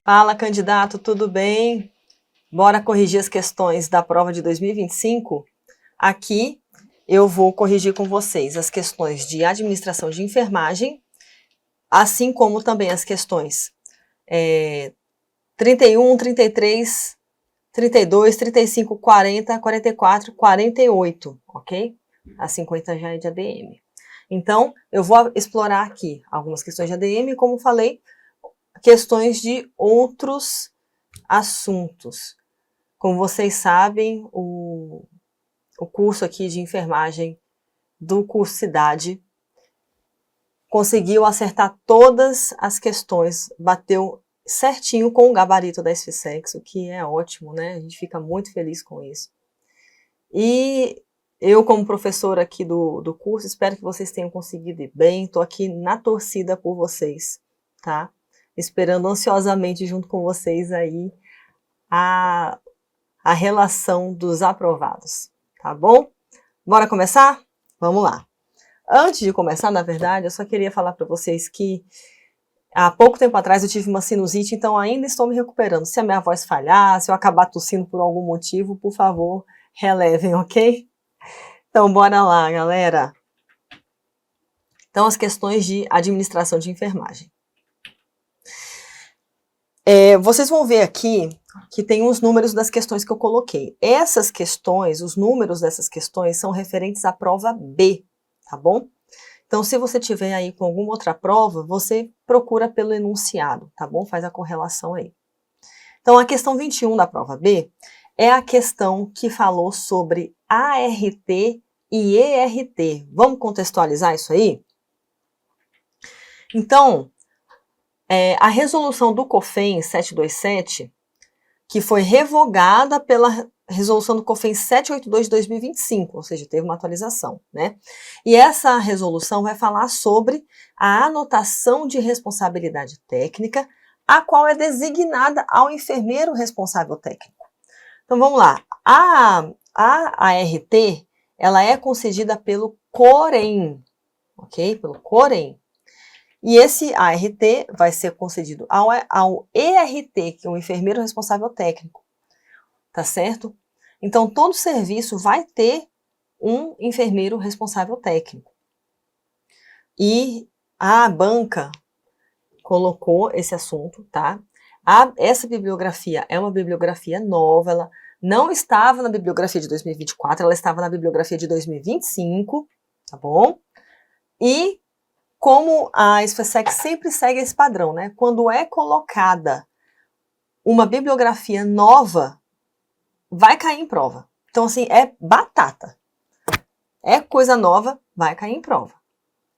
Fala, candidato, tudo bem? Bora corrigir as questões da prova de 2025? Aqui eu vou corrigir com vocês as questões de administração de enfermagem, assim como também as questões 31, 33, 32, 35, 40, 44, 48, ok? A 50 já é de ADM. Então, eu vou explorar aqui algumas questões de ADM e, como falei, questões de outros assuntos. Como vocês sabem, o curso aqui de enfermagem do curso Cidade conseguiu acertar todas as questões, bateu certinho com o gabarito da SFSEX, o que é ótimo, né? A gente fica muito feliz com isso. E eu, como professora aqui do curso, espero que vocês tenham conseguido ir bem. Estou aqui na torcida por vocês, tá? Esperando ansiosamente junto com vocês aí a relação dos aprovados, tá bom? Bora começar? Vamos lá. Antes de começar, na verdade, eu só queria falar para vocês que há pouco tempo atrás eu tive uma sinusite, então ainda estou me recuperando. Se a minha voz falhar, se eu acabar tossindo por algum motivo, por favor, relevem, ok? Então, bora lá, galera. Então, as questões de administração de enfermagem. Vocês vão ver aqui que tem os números das questões que eu coloquei. Essas questões, os números dessas questões são referentes à prova B, tá bom? Então, se você tiver aí com alguma outra prova, você procura pelo enunciado, tá bom? Faz a correlação aí. Então, a questão 21 da prova B é a questão que falou sobre ART e ERT. Vamos contextualizar isso aí? Então, a resolução do COFEN 727, que foi revogada pela resolução do COFEN 782 de 2025, ou seja, teve uma atualização, né? E essa resolução vai falar sobre a anotação de responsabilidade técnica, a qual é designada ao enfermeiro responsável técnico. Então vamos lá. A ART, ela é concedida pelo COREM, ok? Pelo COREM. E esse ART vai ser concedido ao ERT, que é o enfermeiro responsável técnico, tá certo? Então, todo serviço vai ter um enfermeiro responsável técnico. E a banca colocou esse assunto, tá? Essa bibliografia é uma bibliografia nova, ela não estava na bibliografia de 2024, ela estava na bibliografia de 2025, tá bom? E como a SFSEC sempre segue esse padrão, né? Quando é colocada uma bibliografia nova, vai cair em prova. Então, assim, é batata. É coisa nova, vai cair em prova.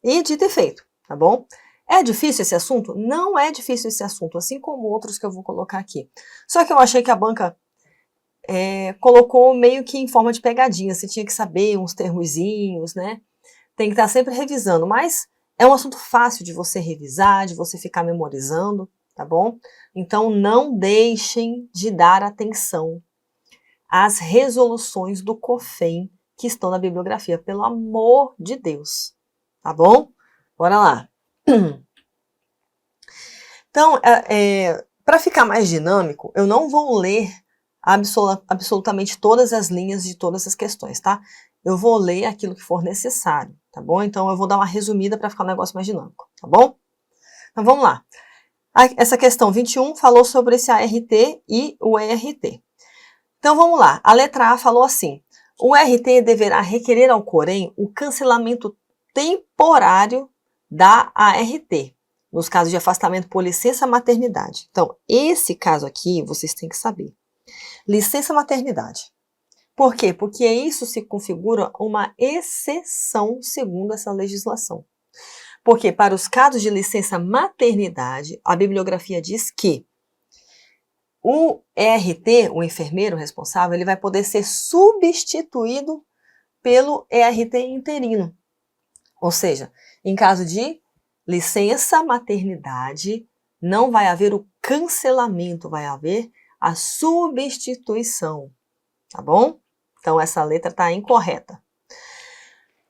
E dito e feito, tá bom? É difícil esse assunto? Não é difícil esse assunto, assim como outros que eu vou colocar aqui. Só que eu achei que a banca colocou meio que em forma de pegadinha. Você tinha que saber uns termozinhos, né? Tem que estar sempre revisando, mas é um assunto fácil de você revisar, de você ficar memorizando, tá bom? Então, não deixem de dar atenção às resoluções do COFEN que estão na bibliografia, pelo amor de Deus, tá bom? Bora lá. Então, para ficar mais dinâmico, eu não vou ler absolutamente todas as linhas de todas as questões, tá? Eu vou ler aquilo que for necessário, tá bom? Então, eu vou dar uma resumida para ficar um negócio mais dinâmico, tá bom? Então, vamos lá. Essa questão 21 falou sobre esse ART e o ERT. Então, vamos lá. A letra A falou assim: o RT deverá requerer ao COREM o cancelamento temporário da ART, nos casos de afastamento por licença maternidade. Então, esse caso aqui, vocês têm que saber. Licença maternidade. Por quê? Porque isso se configura uma exceção segundo essa legislação. Porque para os casos de licença maternidade, a bibliografia diz que o ERT, o enfermeiro responsável, ele vai poder ser substituído pelo ERT interino. Ou seja, em caso de licença maternidade, não vai haver o cancelamento, vai haver a substituição, tá bom? Então, essa letra está incorreta.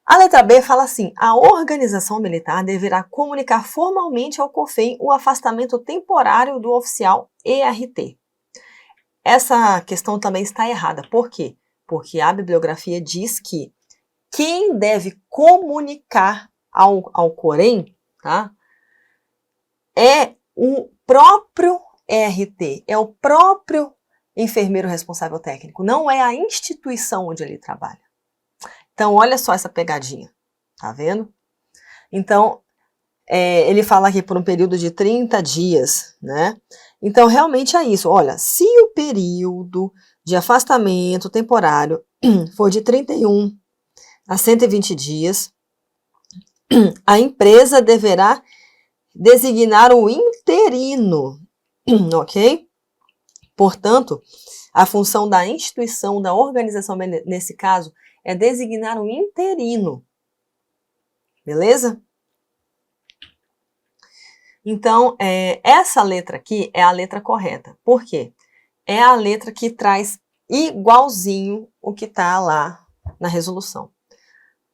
A letra B fala assim: a organização militar deverá comunicar formalmente ao COFEM o afastamento temporário do oficial ERT. Essa questão também está errada. Por quê? Porque a bibliografia diz que quem deve comunicar ao COREM, tá, é o próprio ERT, é o próprio enfermeiro responsável técnico, não é a instituição onde ele trabalha. Então, olha só essa pegadinha, tá vendo? Então, ele fala aqui por um período de 30 dias, né? Então, realmente é isso. Olha, se o período de afastamento temporário for de 31 a 120 dias, a empresa deverá designar o interino, ok? Portanto, a função da instituição, da organização, nesse caso, é designar um interino. Beleza? Então, essa letra aqui é a letra correta. Por quê? É a letra que traz igualzinho o que está lá na resolução,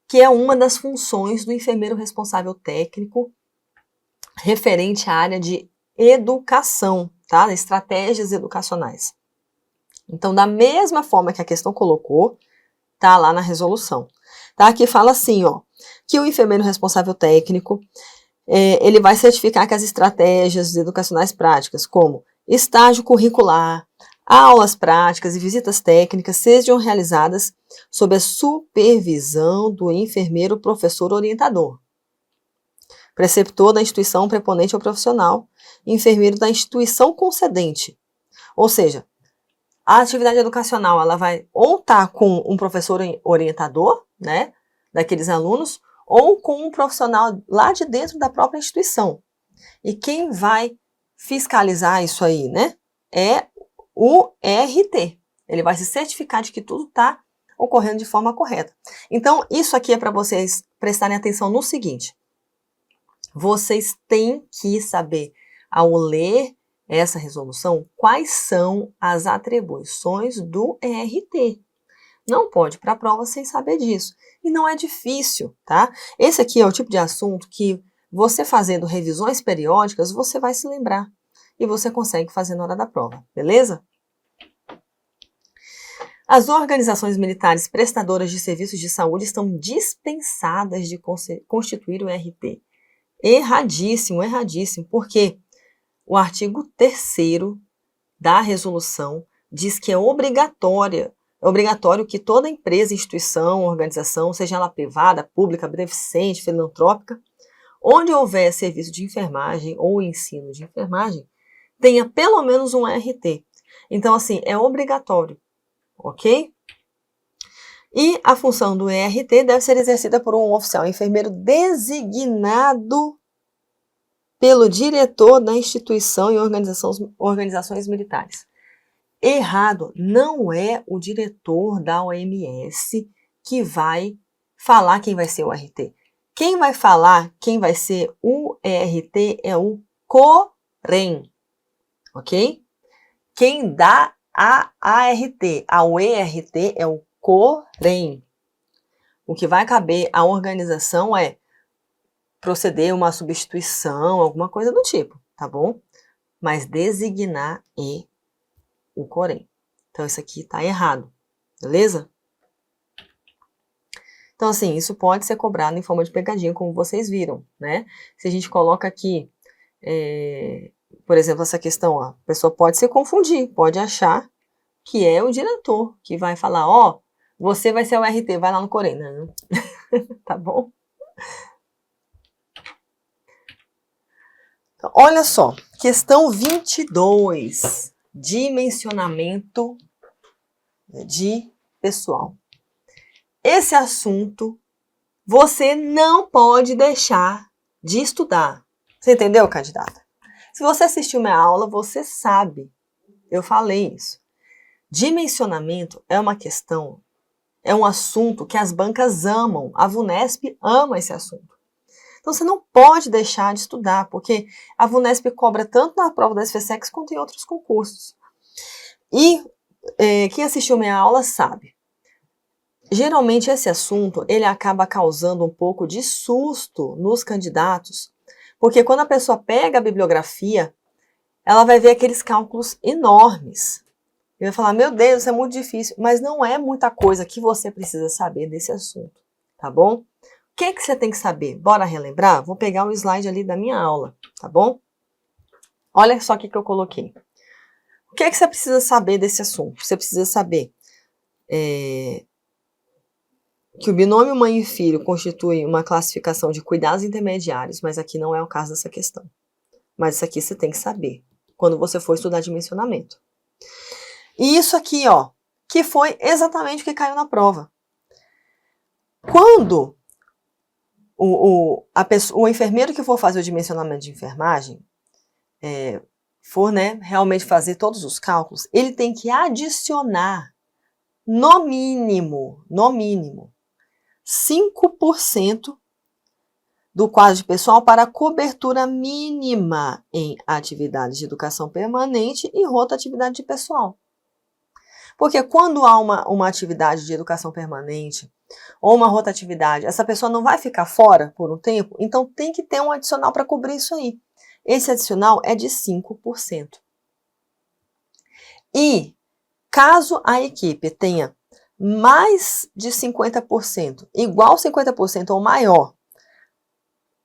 que é uma das funções do enfermeiro responsável técnico referente à área de educação, tá? Estratégias educacionais. Então, da mesma forma que a questão colocou, tá lá na resolução. Tá? Aqui fala assim, ó, que o enfermeiro responsável técnico, ele vai certificar que as estratégias educacionais práticas, como estágio curricular, aulas práticas e visitas técnicas, sejam realizadas sob a supervisão do enfermeiro professor orientador, preceptor da instituição preponente ou profissional, enfermeiro da instituição concedente. Ou seja, a atividade educacional, ela vai ou estar com um professor orientador, né, daqueles alunos, ou com um profissional lá de dentro da própria instituição. E quem vai fiscalizar isso aí, né, é o ERT. Ele vai se certificar de que tudo está ocorrendo de forma correta. Então, isso aqui é para vocês prestarem atenção no seguinte: vocês têm que saber, ao ler essa resolução, quais são as atribuições do ERT. Não pode ir para a prova sem saber disso. E não é difícil, tá? Esse aqui é o tipo de assunto que você fazendo revisões periódicas, você vai se lembrar. E você consegue fazer na hora da prova, beleza? As organizações militares prestadoras de serviços de saúde estão dispensadas de constituir o ERT. Erradíssimo, erradíssimo. Por quê? O artigo 3º da resolução diz que é obrigatório que toda empresa, instituição, organização, seja ela privada, pública, beneficente, filantrópica, onde houver serviço de enfermagem ou ensino de enfermagem, tenha pelo menos um ERT. Então, assim, é obrigatório, ok? E a função do ERT deve ser exercida por um oficial enfermeiro designado pelo diretor da instituição e organizações militares. Errado, não é o diretor da OMS que vai falar quem vai ser o ERT. Quem vai falar quem vai ser o ERT é o COREM, ok? Quem dá a ART, ao ERT é o COREM. O que vai caber à organização é proceder uma substituição, alguma coisa do tipo, tá bom? Mas designar é o COREM. Então, isso aqui tá errado, beleza? Então, assim, isso pode ser cobrado em forma de pegadinha, como vocês viram, né? Se a gente coloca aqui, por exemplo, essa questão, ó, a pessoa pode se confundir, pode achar que é o diretor que vai falar, ó, você vai ser o RT, vai lá no COREM, não. Tá bom? Então, olha só, questão 22, dimensionamento de pessoal. Esse assunto você não pode deixar de estudar. Você entendeu, candidata? Se você assistiu minha aula, você sabe. Eu falei isso. Dimensionamento é uma questão, é um assunto que as bancas amam. A VUNESP ama esse assunto. Então, você não pode deixar de estudar, porque a VUNESP cobra tanto na prova da SFSEX quanto em outros concursos. E quem assistiu minha aula sabe. geralmente esse assunto, ele acaba causando um pouco de susto nos candidatos, porque quando a pessoa pega a bibliografia, ela vai ver aqueles cálculos enormes. E vai falar, meu Deus, isso é muito difícil. Mas não é muita coisa que você precisa saber desse assunto, tá bom? O que você tem que saber? Bora relembrar? Vou pegar o slide ali da minha aula, tá bom? Olha só o que eu coloquei. O que você precisa saber desse assunto? Você precisa saber que o binômio mãe e filho constitui uma classificação de cuidados intermediários, mas aqui não é o caso dessa questão. Mas isso aqui você tem que saber quando você for estudar dimensionamento. E isso aqui, ó, que foi exatamente o que caiu na prova. Quando o enfermeiro que for fazer o dimensionamento de enfermagem for, né, realmente fazer todos os cálculos, ele tem que adicionar, no mínimo, 5% do quadro de pessoal para cobertura mínima em atividades de educação permanente e rotatividade de pessoal. Porque quando há uma atividade de educação permanente ou uma rotatividade, essa pessoa não vai ficar fora por um tempo, então tem que ter um adicional para cobrir isso aí. Esse adicional é de 5%. E caso a equipe tenha mais de 50%, igual 50% ou maior,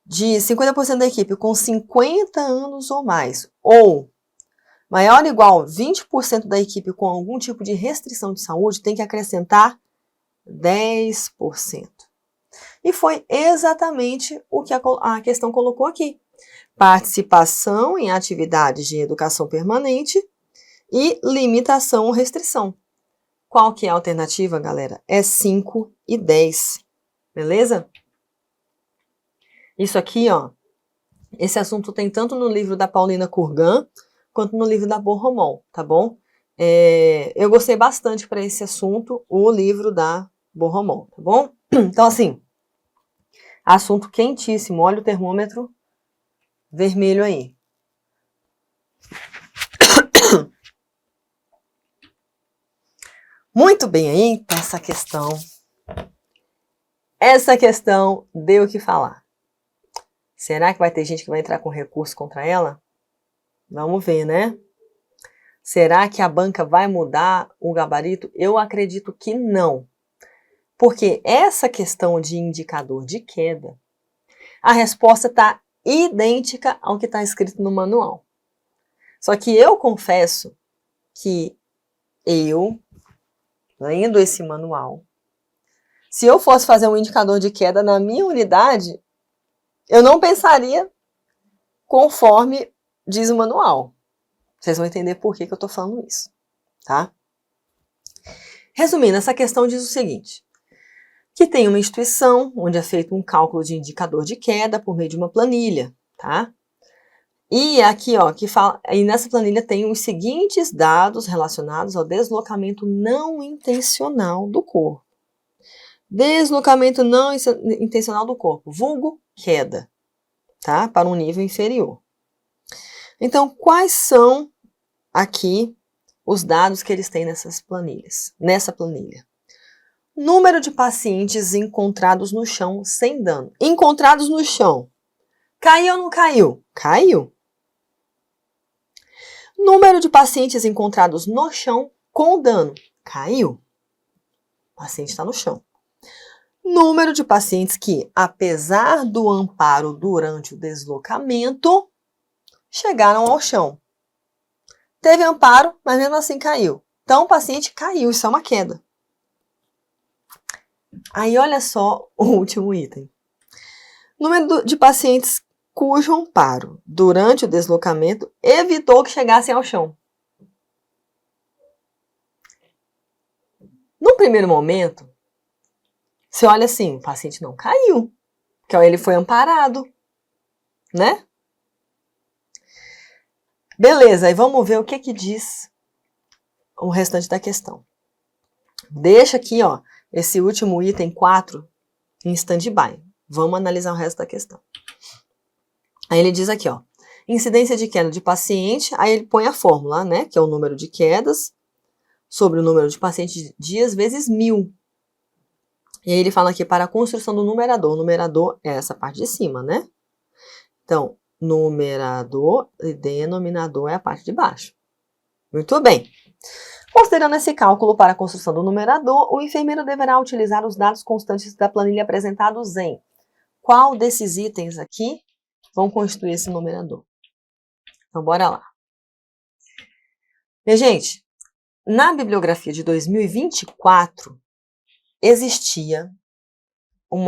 de 50% da equipe com 50 anos ou mais, ou maior ou igual 20% da equipe com algum tipo de restrição de saúde, tem que acrescentar 10%. E foi exatamente o que a questão colocou aqui. Participação em atividades de educação permanente e limitação ou restrição. Qual que é a alternativa, galera? É 5 e 10. Beleza? Isso aqui, ó, esse assunto tem tanto no livro da Paulina Kurgan, quanto no livro da Borromol, tá bom? Eu gostei bastante para esse assunto, o livro da Borromol, tá bom? Então, assim, assunto quentíssimo, olha o termômetro vermelho aí. Muito bem aí, essa questão deu o que falar. Será que vai ter gente que vai entrar com recurso contra ela? Vamos ver, né? Será que a banca vai mudar o gabarito? Eu acredito que não. Porque essa questão de indicador de queda, a resposta está idêntica ao que está escrito no manual. Só que eu confesso que eu, lendo esse manual, se eu fosse fazer um indicador de queda na minha unidade, eu não pensaria conforme diz o manual. Vocês vão entender por que eu estou falando isso, tá? Resumindo, essa questão diz o seguinte, que tem uma instituição onde é feito um cálculo de indicador de queda por meio de uma planilha, tá? E aqui, ó, que fala, e nessa planilha tem os seguintes dados relacionados ao deslocamento não intencional do corpo. Deslocamento não intencional do corpo, vulgo queda, tá? Para um nível inferior. Então, quais são aqui os dados que eles têm nessa planilha? Número de pacientes encontrados no chão sem dano. Encontrados no chão. Caiu ou não caiu? Caiu. Número de pacientes encontrados no chão com dano. Caiu. O paciente está no chão. Número de pacientes que, apesar do amparo durante o deslocamento, chegaram ao chão. Teve amparo, mas mesmo assim caiu. Então o paciente caiu, isso é uma queda. Aí olha só o último item. Número de pacientes cujo amparo durante o deslocamento evitou que chegassem ao chão. No primeiro momento, você olha assim, o paciente não caiu, porque ele foi amparado, né? Beleza, aí vamos ver o que diz o restante da questão. Deixa aqui, ó, esse último item 4 em stand-by. Vamos analisar o resto da questão. Aí ele diz aqui, ó, incidência de queda de paciente, aí ele põe a fórmula, né, que é o número de quedas sobre o número de pacientes dias vezes 1000. E aí ele fala aqui para a construção do numerador. O numerador é essa parte de cima, né? Então, numerador e denominador é a parte de baixo. Muito bem. Considerando esse cálculo para a construção do numerador, o enfermeiro deverá utilizar os dados constantes da planilha apresentados em qual desses itens aqui vão constituir esse numerador? Então, bora lá. Minha gente, na bibliografia de 2024, existia um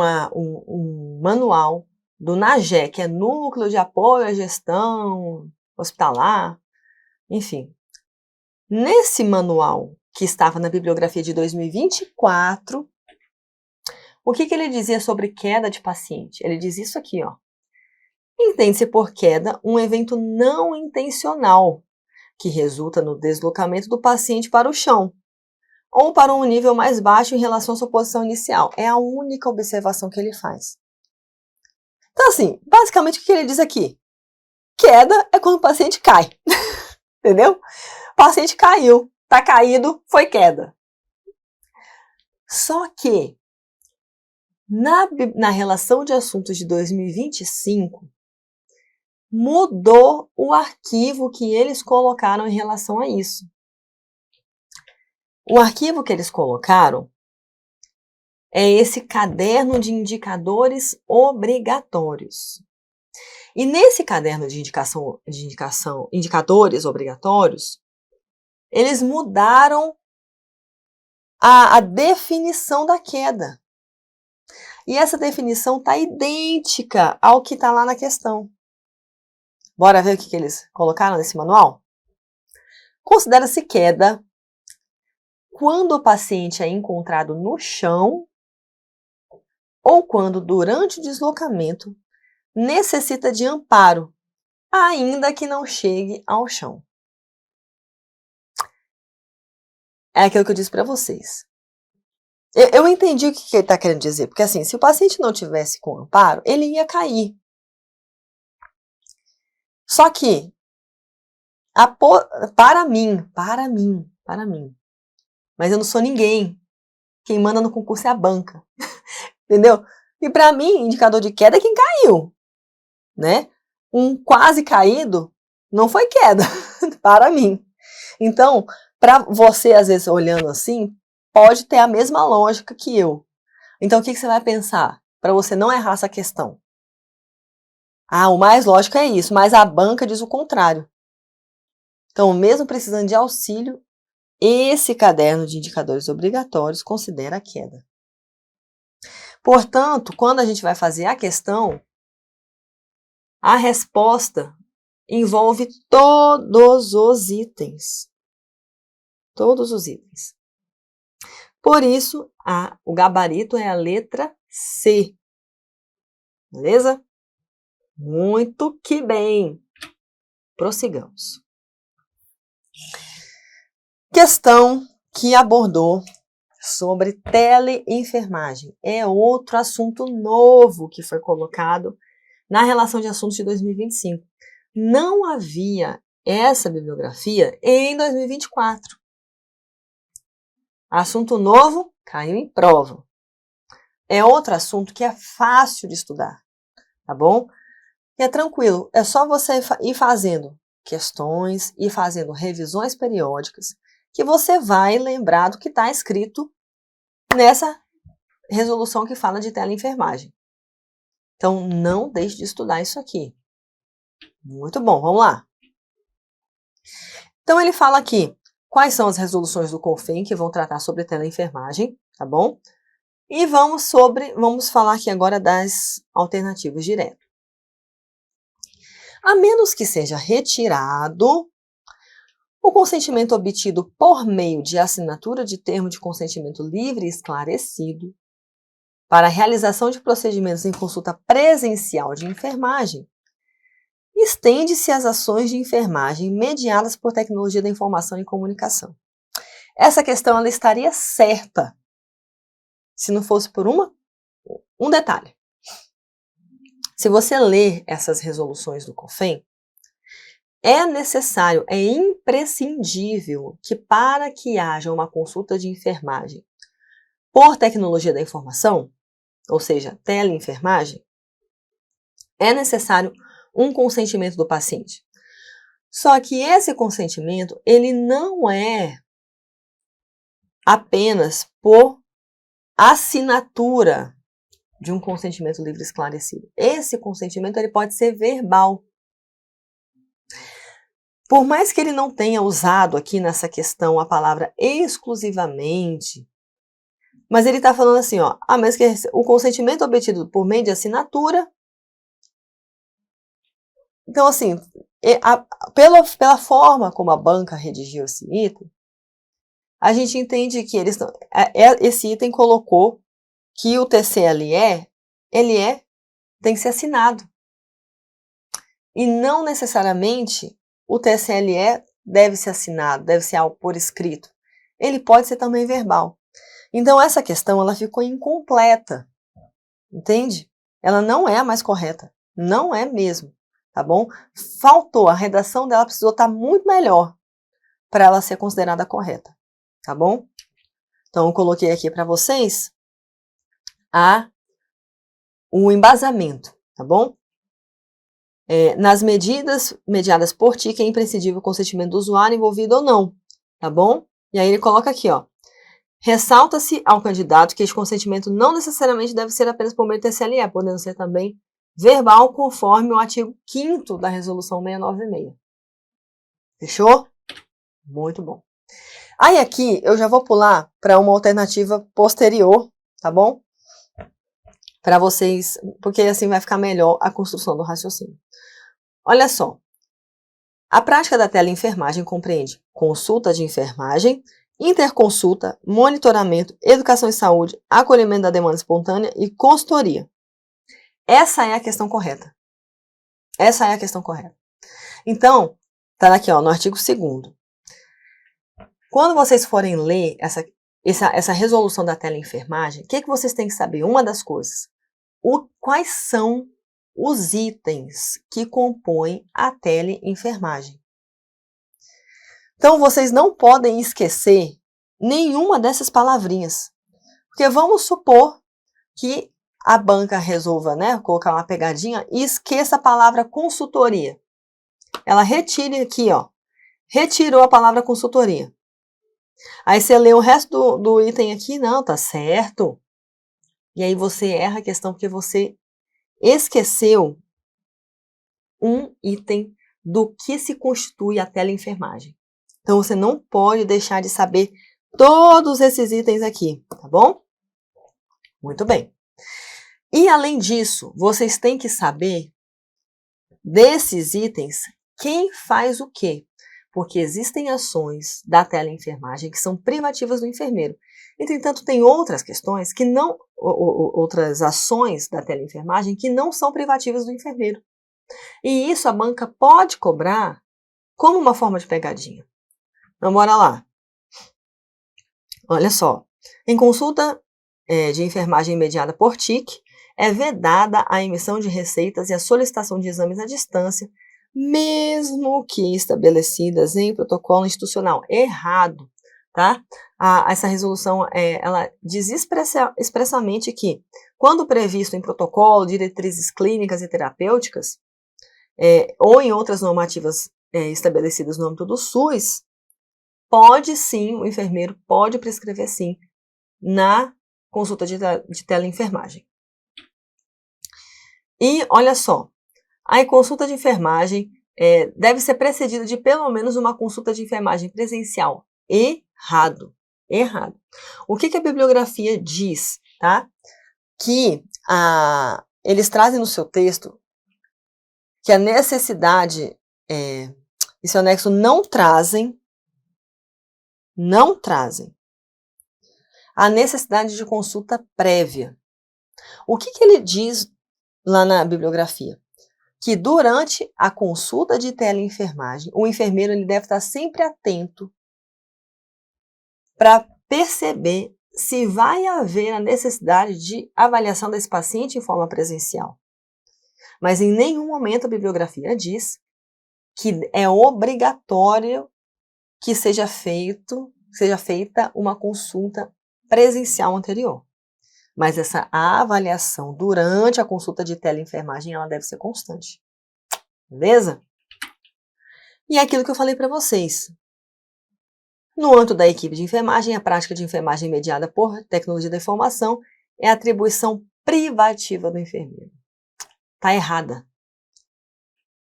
manual do NAGE, que é Núcleo de Apoio à Gestão Hospitalar, enfim. Nesse manual, que estava na bibliografia de 2024, o que ele dizia sobre queda de paciente? Ele diz isso aqui, ó. Entende-se por queda um evento não intencional, que resulta no deslocamento do paciente para o chão, ou para um nível mais baixo em relação à sua posição inicial. É a única observação que ele faz. Então, assim, basicamente o que ele diz aqui? Queda é quando o paciente cai. Entendeu? O paciente caiu, tá caído, foi queda. Só que, na relação de assuntos de 2025, mudou o arquivo que eles colocaram em relação a isso. O arquivo que eles colocaram é esse caderno de indicadores obrigatórios. E nesse caderno de indicadores obrigatórios, eles mudaram a definição da queda. E essa definição está idêntica ao que está lá na questão. Bora ver o que eles colocaram nesse manual? Considera-se queda quando o paciente é encontrado no chão ou quando, durante o deslocamento, necessita de amparo, ainda que não chegue ao chão. É aquilo que eu disse para vocês. Eu entendi o que ele está querendo dizer, porque assim, se o paciente não tivesse com amparo, ele ia cair. Só que, para mim, mas eu não sou ninguém. Quem manda no concurso é a banca. Entendeu? E para mim, indicador de queda é quem caiu, né? Um quase caído não foi queda, para mim. Então, para você, às vezes, olhando assim, pode ter a mesma lógica que eu. Então, o que você vai pensar? Para você não errar essa questão. Ah, o mais lógico é isso, mas a banca diz o contrário. Então, mesmo precisando de auxílio, esse caderno de indicadores obrigatórios considera a queda. Portanto, quando a gente vai fazer a questão, a resposta envolve todos os itens. Todos os itens. Por isso, o gabarito é a letra C. Beleza? Muito que bem. Prossigamos. Questão que abordou sobre teleenfermagem. É outro assunto novo que foi colocado na relação de assuntos de 2025. Não havia essa bibliografia em 2024. Assunto novo, caiu em prova. É outro assunto que é fácil de estudar, tá bom? E é tranquilo, é só você ir fazendo questões e fazendo revisões periódicas que você vai lembrar do que está escrito nessa resolução que fala de teleenfermagem. Então, não deixe de estudar isso aqui. Muito bom, vamos lá. Então, ele fala aqui quais são as resoluções do CONFEM que vão tratar sobre teleenfermagem, tá bom? E vamos falar aqui agora das alternativas direto. A menos que seja retirado o consentimento obtido por meio de assinatura de termo de consentimento livre e esclarecido para a realização de procedimentos em consulta presencial de enfermagem, estende-se às ações de enfermagem mediadas por tecnologia da informação e comunicação. Essa questão ela estaria certa se não fosse por um detalhe. Se você ler essas resoluções do CONFEM, é necessário, é imprescindível que para que haja uma consulta de enfermagem por tecnologia da informação, ou seja, teleenfermagem, é necessário um consentimento do paciente. Só que esse consentimento, ele não é apenas por assinatura de um consentimento livre e esclarecido. Esse consentimento ele pode ser verbal. Por mais que ele não tenha usado aqui nessa questão a palavra exclusivamente, mas ele está falando assim, ó, mas que o consentimento obtido por meio de Então, assim, pela forma como a banca redigiu esse item, a gente entende que esse item colocou que o TCLE, tem que ser assinado. E não necessariamente o TCLE deve ser assinado, deve ser algo por escrito. Ele pode ser também verbal. Então, essa questão ela ficou incompleta, entende? Ela não é a mais correta, não é mesmo, tá bom? Faltou, a redação dela precisou estar muito melhor para ela ser considerada correta, tá bom? Então, eu coloquei aqui para vocês o embasamento, tá bom? Nas medidas mediadas por TIC é imprescindível o consentimento do usuário envolvido ou não, tá bom? E aí ele coloca aqui, ó. Ressalta-se ao candidato que este consentimento não necessariamente deve ser apenas por meio do TCLE, podendo ser também verbal, conforme o artigo 5º da Resolução 696. Fechou? Muito bom. Aí aqui eu já vou pular para uma alternativa posterior, tá bom? Para vocês, porque assim vai ficar melhor a construção do raciocínio. Olha só. A prática da teleenfermagem compreende consulta de enfermagem, interconsulta, monitoramento, educação em saúde, acolhimento da demanda espontânea e consultoria. Essa é a questão correta. Essa é a questão correta. Então, tá aqui, ó, no artigo 2º. Quando vocês forem ler essa resolução da teleenfermagem, o que vocês têm que saber? Uma das coisas. Quais são os itens que compõem a teleenfermagem? Então, vocês não podem esquecer nenhuma dessas palavrinhas. Porque vamos supor que a banca resolva, né, colocar uma pegadinha e esqueça a palavra consultoria. Ela retire aqui, ó. Retirou a palavra consultoria. Aí você lê o resto do item aqui, não, tá certo. E aí você erra a questão porque você esqueceu um item do que se constitui a teleenfermagem. Então, você não pode deixar de saber todos esses itens aqui, tá bom? Muito bem. E, além disso, vocês têm que saber desses itens quem faz o quê. Porque existem ações da teleenfermagem que são privativas do enfermeiro. Entretanto, tem outras questões que não, outras ações da teleenfermagem que não são privativas do enfermeiro. E isso a banca pode cobrar como uma forma de pegadinha. Então, bora lá. Olha só. Em consulta de enfermagem mediada por TIC, é vedada a emissão de receitas e a solicitação de exames à distância, mesmo que estabelecidas em protocolo institucional. Errado, tá? Essa resolução, ela diz expressamente que, quando previsto em protocolo, diretrizes clínicas e terapêuticas, ou em outras normativas estabelecidas no âmbito do SUS, pode sim, o enfermeiro pode prescrever sim, na consulta de teleenfermagem. E olha só, a consulta de enfermagem deve ser precedida de pelo menos uma consulta de enfermagem presencial. Errado. Errado. O que a bibliografia diz, tá? Que eles trazem no seu texto que a necessidade e seu anexo não trazem a necessidade de consulta prévia. O que ele diz lá na bibliografia? Que durante a consulta de teleenfermagem, o enfermeiro ele deve estar sempre atento para perceber se vai haver a necessidade de avaliação desse paciente em forma presencial. Mas em nenhum momento a bibliografia diz que é obrigatório que seja feita uma consulta presencial anterior. Mas essa avaliação durante a consulta de teleenfermagem, ela deve ser constante. Beleza? E é aquilo que eu falei para vocês. No âmbito da equipe de enfermagem, a prática de enfermagem mediada por tecnologia da informação é atribuição privativa do enfermeiro. Tá errada.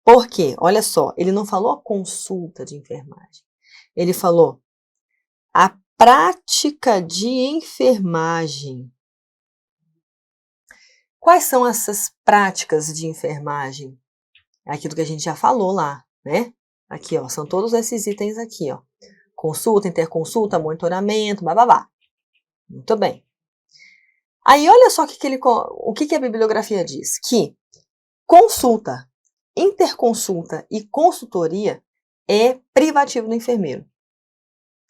Por quê? Olha só, ele não falou a consulta de enfermagem. Ele falou a prática de enfermagem. Quais são essas práticas de enfermagem? É aquilo que a gente já falou lá, né? Aqui, ó, são todos esses itens aqui, ó. Consulta, interconsulta, monitoramento, bababá. Muito bem. Aí, olha só o que a bibliografia diz. Que consulta, interconsulta e consultoria é privativo do enfermeiro.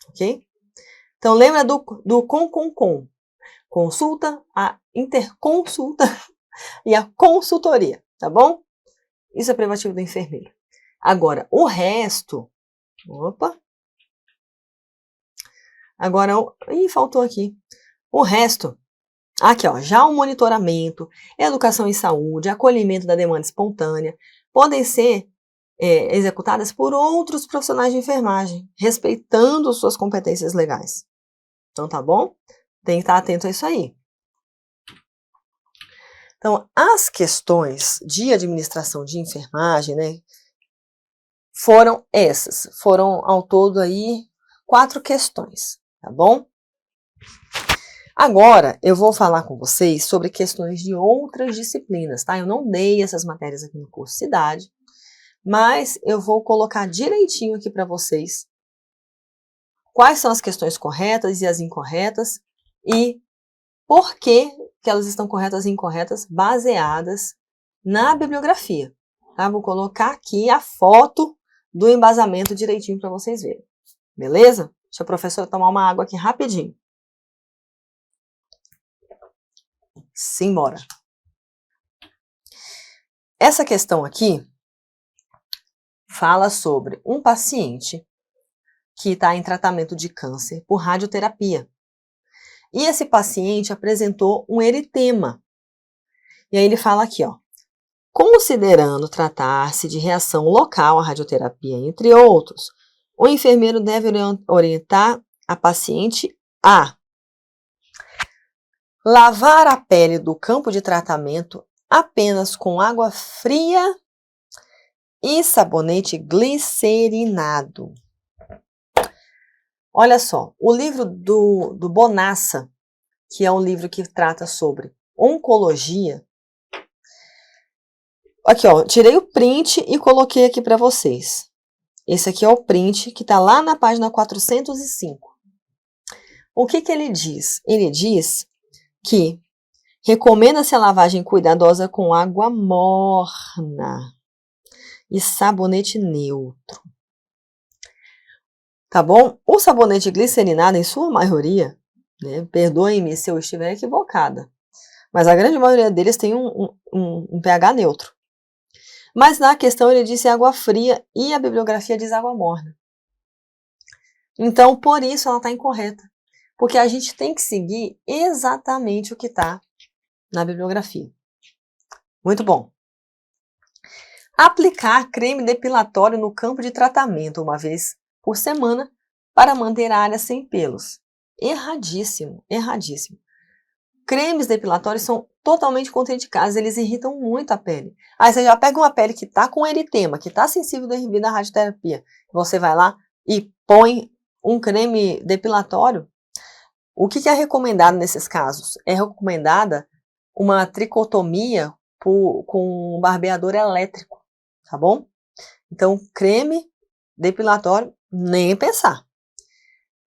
Ok? Então, lembra do com. Consulta, a interconsulta e a consultoria, tá bom? Isso é privativo do enfermeiro. Agora, o resto... Opa! Agora, faltou aqui. O resto, aqui ó, já o monitoramento, educação em saúde, acolhimento da demanda espontânea, podem ser executadas por outros profissionais de enfermagem, respeitando suas competências legais. Então, tá bom? Tem que estar atento a isso aí. Então, as questões de administração de enfermagem, né, foram essas. Foram, ao todo, aí, 4 questões, tá bom? Agora, eu vou falar com vocês sobre questões de outras disciplinas, tá? Eu não dei essas matérias aqui no curso Cidade, mas eu vou colocar direitinho aqui para vocês quais são as questões corretas e as incorretas e por que elas estão corretas e incorretas baseadas na bibliografia, tá? Vou colocar aqui a foto do embasamento direitinho para vocês verem, beleza? Deixa a professora tomar uma água aqui rapidinho. Simbora. Essa questão aqui fala sobre um paciente que está em tratamento de câncer por radioterapia. E esse paciente apresentou um eritema. E aí ele fala aqui, ó. Considerando tratar-se de reação local à radioterapia, entre outros, o enfermeiro deve orientar a paciente a lavar a pele do campo de tratamento apenas com água fria e sabonete glicerinado. Olha só, o livro do Bonassa, que é um livro que trata sobre oncologia. Aqui, ó, tirei o print e coloquei aqui para vocês. Esse aqui é o print que está lá na página 405. O que ele diz? Ele diz que recomenda-se a lavagem cuidadosa com água morna e sabonete neutro. Tá bom? O sabonete glicerinado, em sua maioria, né, perdoem-me se eu estiver equivocada, mas a grande maioria deles tem um pH neutro. Mas na questão ele disse água fria e a bibliografia diz água morna. Então, por isso ela está incorreta. Porque a gente tem que seguir exatamente o que está na bibliografia. Muito bom. Aplicar creme depilatório no campo de tratamento uma vez por semana para manter a área sem pelos. Erradíssimo, erradíssimo. Cremes depilatórios são totalmente contraindicados, eles irritam muito a pele. Aí você já pega uma pele que está com eritema, que está sensível devido à radioterapia, você vai lá e põe um creme depilatório. O que é recomendado nesses casos? É recomendada uma tricotomia com um barbeador elétrico, tá bom? Então, creme depilatório, nem pensar.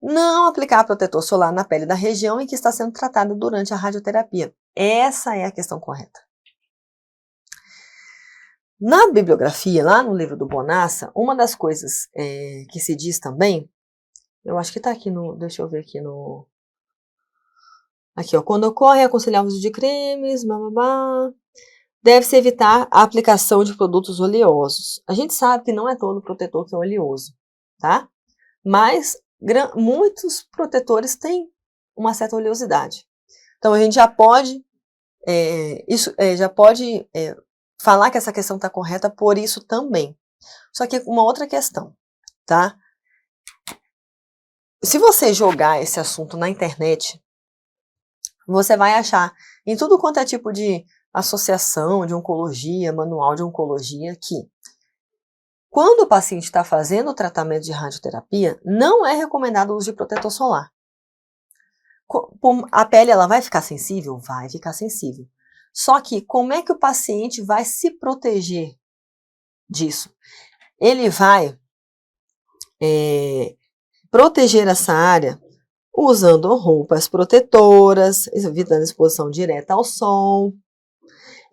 Não aplicar protetor solar na pele da região em que está sendo tratada durante a radioterapia. Essa é a questão correta. Na bibliografia, lá no livro do Bonassa, uma das coisas que se diz também, eu acho que está aqui no, deixa eu ver aqui no... Aqui, ó, quando ocorre aconselhar o uso de cremes, deve-se evitar a aplicação de produtos oleosos. A gente sabe que não é todo protetor que é oleoso, tá? Mas muitos protetores têm uma certa oleosidade. Então, a gente já pode, falar que essa questão está correta por isso também. Só que uma outra questão, tá? Se você jogar esse assunto na internet, você vai achar em tudo quanto é tipo de associação de oncologia, manual de oncologia, que quando o paciente está fazendo o tratamento de radioterapia, não é recomendado o uso de protetor solar. A pele ela vai ficar sensível? Vai ficar sensível. Só que como é que o paciente vai se proteger disso? Ele vai proteger essa área usando roupas protetoras, evitando exposição direta ao sol.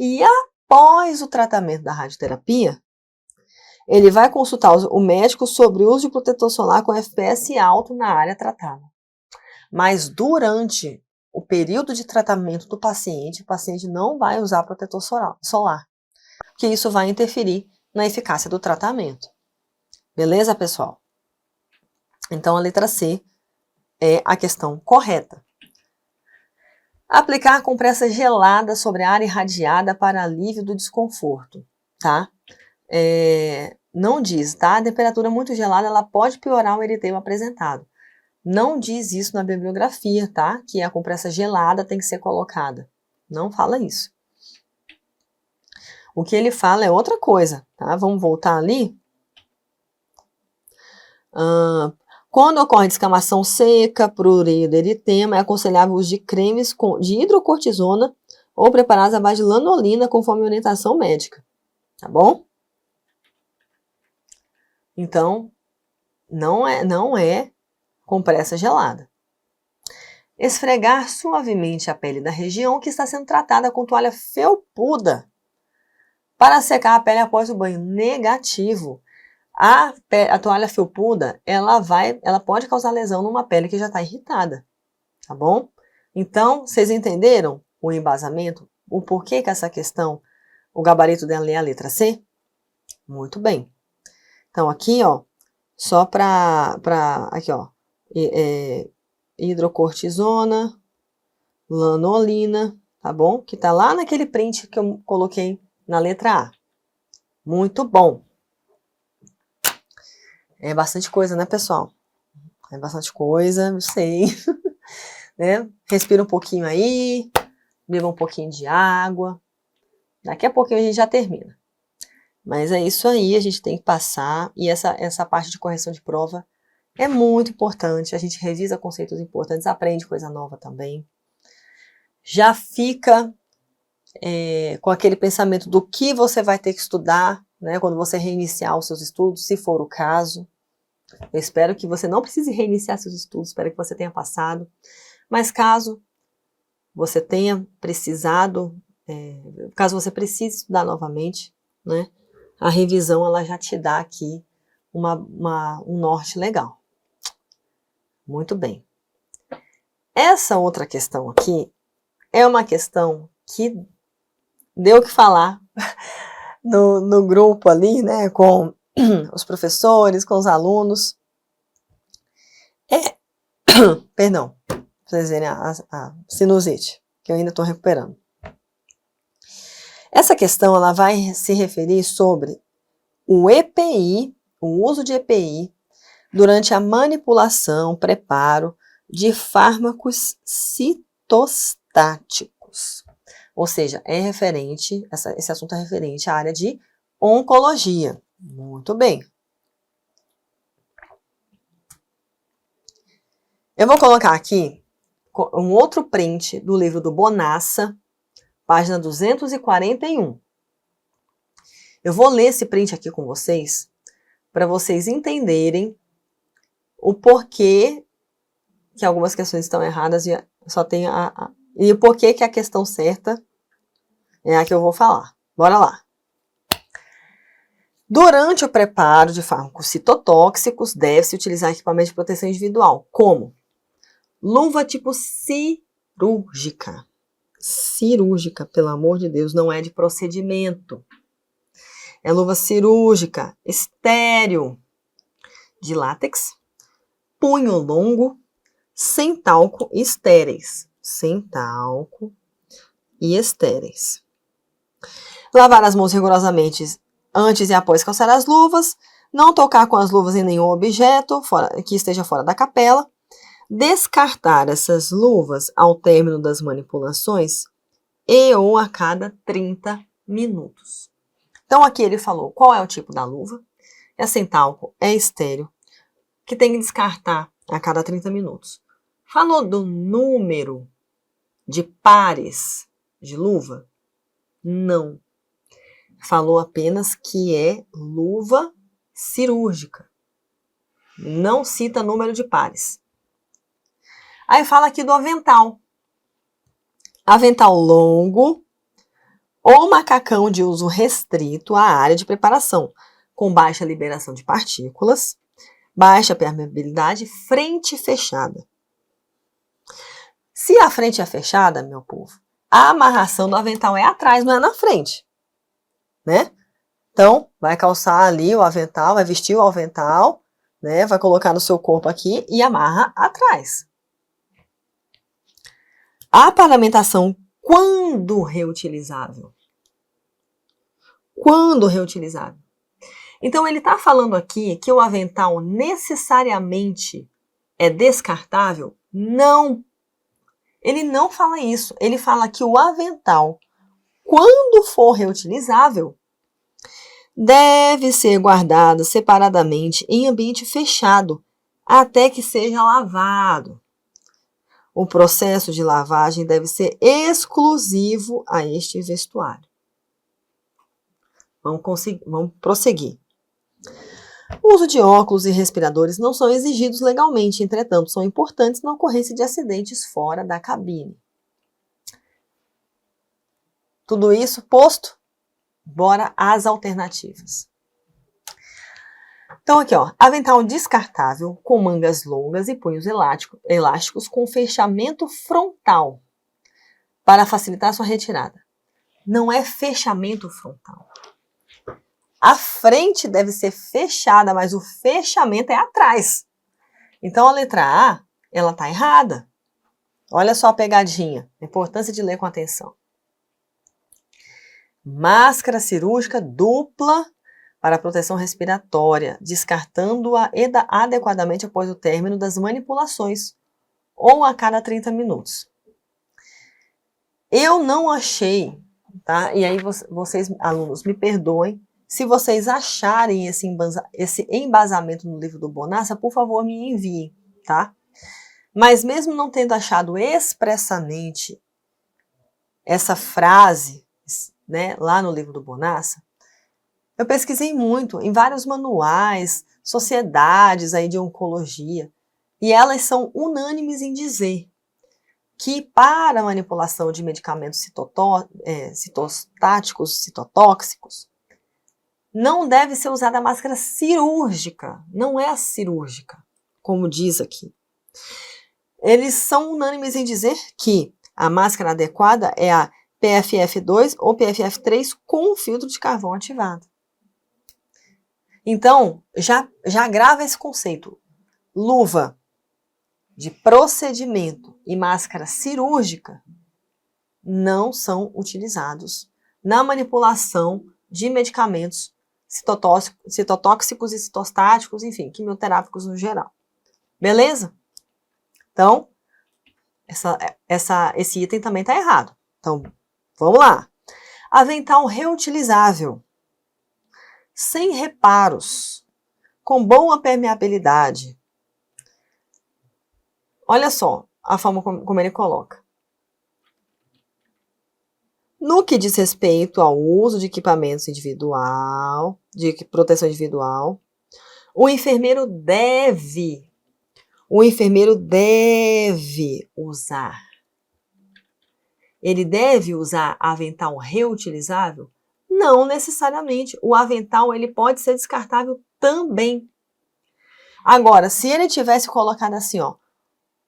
E após o tratamento da radioterapia, ele vai consultar o médico sobre o uso de protetor solar com FPS alto na área tratada. Mas durante o período de tratamento do paciente, o paciente não vai usar protetor solar, porque isso vai interferir na eficácia do tratamento. Beleza, pessoal? Então, a letra C é a questão correta. Aplicar compressa gelada sobre a área irradiada para alívio do desconforto, tá? Não diz, tá? A temperatura muito gelada, ela pode piorar o eritema apresentado. Não diz isso na bibliografia, tá? Que a compressa gelada tem que ser colocada. Não fala isso. O que ele fala é outra coisa, tá? Vamos voltar ali. Quando ocorre descamação seca, prureia do eritema, é aconselhável o uso de cremes de hidrocortisona ou preparados à base de lanolina, conforme orientação médica. Tá bom? Então, não é compressa gelada. Esfregar suavemente a pele da região que está sendo tratada com toalha felpuda para secar a pele após o banho. Negativo. A toalha felpuda, ela pode causar lesão numa pele que já está irritada, tá bom? Então, vocês entenderam o embasamento? O porquê que essa questão, o gabarito dela é a letra C? Muito bem. Então, aqui, ó, só aqui, ó, hidrocortisona, lanolina, tá bom? Que tá lá naquele print que eu coloquei na letra A. Muito bom. É bastante coisa, né, pessoal? É bastante coisa, eu sei. Né? Respira um pouquinho aí, beba um pouquinho de água. Daqui a pouquinho a gente já termina. Mas é isso aí, a gente tem que passar. E essa parte de correção de prova é muito importante. A gente revisa conceitos importantes, aprende coisa nova também. Já fica com aquele pensamento do que você vai ter que estudar, né, quando você reiniciar os seus estudos, se for o caso. Eu espero que você não precise reiniciar seus estudos, espero que você tenha passado. Mas caso você tenha precisado, caso você precise estudar novamente, né, a revisão ela já te dá aqui um norte legal. Muito bem. Essa outra questão aqui é uma questão que deu o que falar no grupo ali, né, com os professores, com os alunos. Perdão, pra vocês verem a sinusite, que eu ainda estou recuperando. Essa questão ela vai se referir sobre o EPI, o uso de EPI, durante a manipulação, preparo de fármacos citostáticos. Ou seja, esse assunto é referente à área de oncologia. Muito bem. Eu vou colocar aqui um outro print do livro do Bonassa, página 241. Eu vou ler esse print aqui com vocês, para vocês entenderem o porquê que algumas questões estão erradas e só tem e o porquê que a questão certa é a que eu vou falar. Bora lá. Durante o preparo de fármacos citotóxicos, deve-se utilizar equipamento de proteção individual, como luva tipo cirúrgica. Cirúrgica, pelo amor de Deus, não é de procedimento. É luva cirúrgica, estéril, de látex, punho longo, sem talco e estéreis. Sem talco e estéreis. Lavar as mãos rigorosamente antes e após calçar as luvas. Não tocar com as luvas em nenhum objeto que esteja fora da capela. Descartar essas luvas ao término das manipulações e ou a cada 30 minutos. Então, aqui ele falou qual é o tipo da luva. É sem talco, é estéreo, que tem que descartar a cada 30 minutos. Falou do número de pares de luva? Não. Falou apenas que é luva cirúrgica. Não cita número de pares. Aí fala aqui do avental. Avental longo ou macacão de uso restrito à área de preparação, com baixa liberação de partículas, baixa permeabilidade, frente fechada. Se a frente é fechada, meu povo, a amarração do avental é atrás, não é na frente, né? Então, vai calçar ali o avental, vai vestir o avental, né? Vai colocar no seu corpo aqui e amarra atrás. A paramentação, quando reutilizável? Quando reutilizável? Então, ele está falando aqui que o avental necessariamente é descartável? Não. Ele não fala isso. Ele fala que o avental, quando for reutilizável, deve ser guardado separadamente em ambiente fechado até que seja lavado. O processo de lavagem deve ser exclusivo a este vestuário. Vamos prosseguir. O uso de óculos e respiradores não são exigidos legalmente, entretanto, são importantes na ocorrência de acidentes fora da cabine. Tudo isso posto, bora às alternativas. Então, aqui, ó, avental descartável com mangas longas e punhos elásticos com fechamento frontal para facilitar sua retirada. Não é fechamento frontal. A frente deve ser fechada, mas o fechamento é atrás. Então, a letra A, ela está errada. Olha só a pegadinha, a importância de ler com atenção. Máscara cirúrgica dupla para proteção respiratória, descartando-a adequadamente após o término das manipulações ou a cada 30 minutos. Eu não achei, tá? E aí vocês, alunos, me perdoem, se vocês acharem esse embasamento no livro do Bonassa, por favor, me enviem, tá? Mas mesmo não tendo achado expressamente essa frase, né, lá no livro do Bonassa, eu pesquisei muito em vários manuais, sociedades aí de oncologia, e elas são unânimes em dizer que para a manipulação de medicamentos citostáticos, citotóxicos, não deve ser usada a máscara cirúrgica, não é a cirúrgica, como diz aqui. Eles são unânimes em dizer que a máscara adequada é a PFF2 ou PFF3 com filtro de carvão ativado. Então, já grava esse conceito. Luva de procedimento e máscara cirúrgica não são utilizados na manipulação de medicamentos citotóxicos e citostáticos, enfim, quimioterápicos no geral. Beleza? Então, esse item também está errado. Então, vamos lá. Avental reutilizável, sem reparos, com boa permeabilidade. Olha só a forma como ele coloca. No que diz respeito ao uso de equipamentos de proteção individual, o enfermeiro deve usar. Ele deve usar avental reutilizável? Não necessariamente. O avental ele pode ser descartável também. Agora, se ele tivesse colocado assim, ó,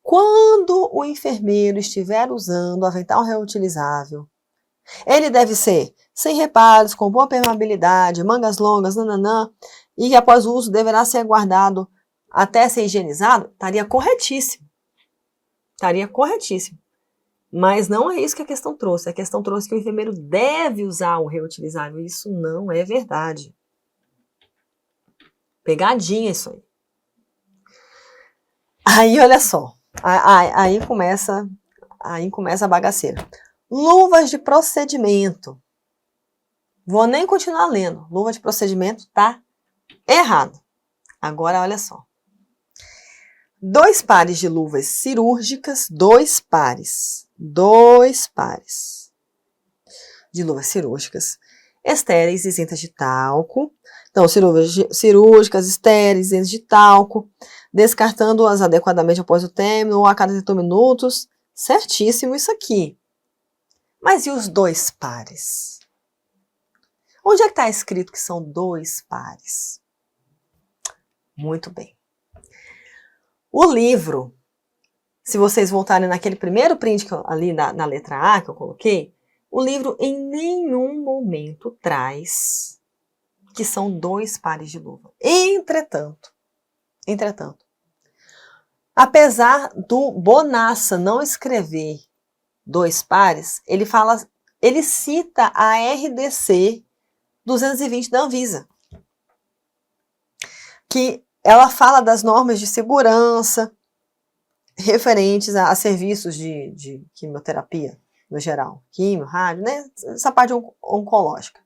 quando o enfermeiro estiver usando avental reutilizável, ele deve ser sem reparos, com boa permeabilidade, mangas longas, nananã, e que após o uso deverá ser guardado até ser higienizado, estaria corretíssimo. Estaria corretíssimo. Mas não é isso que a questão trouxe. A questão trouxe que o enfermeiro deve usar o reutilizável. Isso não é verdade. Pegadinha isso aí. Aí, olha só. Aí começa a bagaceira. Luvas de procedimento. Vou nem continuar lendo. Luva de procedimento tá errado. Agora, olha só. 2 pares de luvas cirúrgicas, 2 pares de luvas cirúrgicas, estéreis, isentas de talco. Então, luvas cirúrgicas, estéreis, isentas de talco, descartando-as adequadamente após o término ou a cada 30 minutos. Certíssimo isso aqui. Mas e os 2 pares? Onde é que está escrito que são 2 pares? Muito bem. O livro, se vocês voltarem naquele primeiro print ali na letra A que eu coloquei, o livro em nenhum momento traz que são 2 pares de luva. Entretanto, apesar do Bonassa não escrever 2 pares, ele cita a RDC 220 da Anvisa, que ela fala das normas de segurança referentes a serviços de quimioterapia, no geral. Quimio, rádio, né? Essa parte oncológica.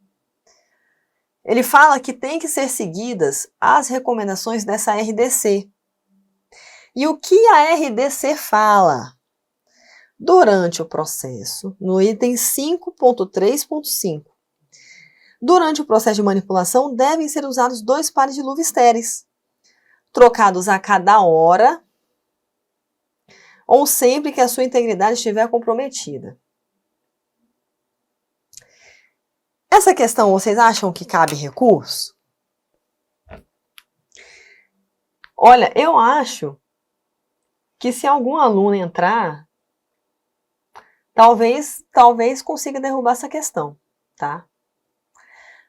Ele fala que tem que ser seguidas as recomendações dessa RDC. E o que a RDC fala? Durante o processo, no item 5.3.5, durante o processo de manipulação, devem ser usados 2 pares de luva estéreis, trocados a cada hora ou sempre que a sua integridade estiver comprometida. Essa questão, vocês acham que cabe recurso? Olha, eu acho que se algum aluno entrar, talvez consiga derrubar essa questão, tá?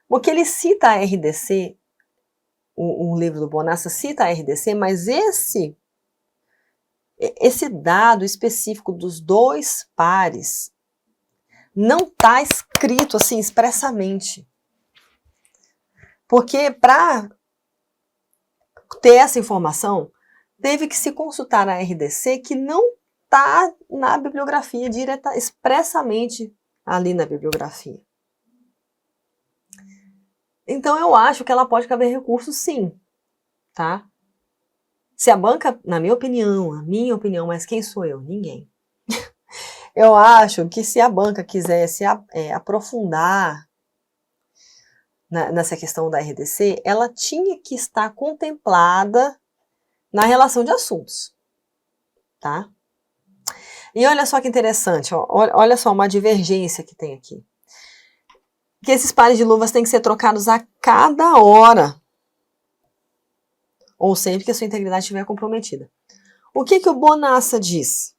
Porque ele cita a RDC, o livro do Bonassa cita a RDC, mas esse dado específico dos 2 pares não está escrito assim expressamente. Porque para ter essa informação, teve que se consultar a RDC, que não está na bibliografia direta, expressamente ali na bibliografia. Então eu acho que ela pode caber recurso sim, tá? Se a banca, na minha opinião, mas quem sou eu? Ninguém. Eu acho que se a banca quisesse aprofundar nessa questão da RDC, ela tinha que estar contemplada na relação de assuntos, tá? E olha só que interessante, ó, olha só uma divergência que tem aqui. Que esses pares de luvas têm que ser trocados a cada hora, ou sempre que a sua integridade estiver comprometida. O que o Bonassa diz?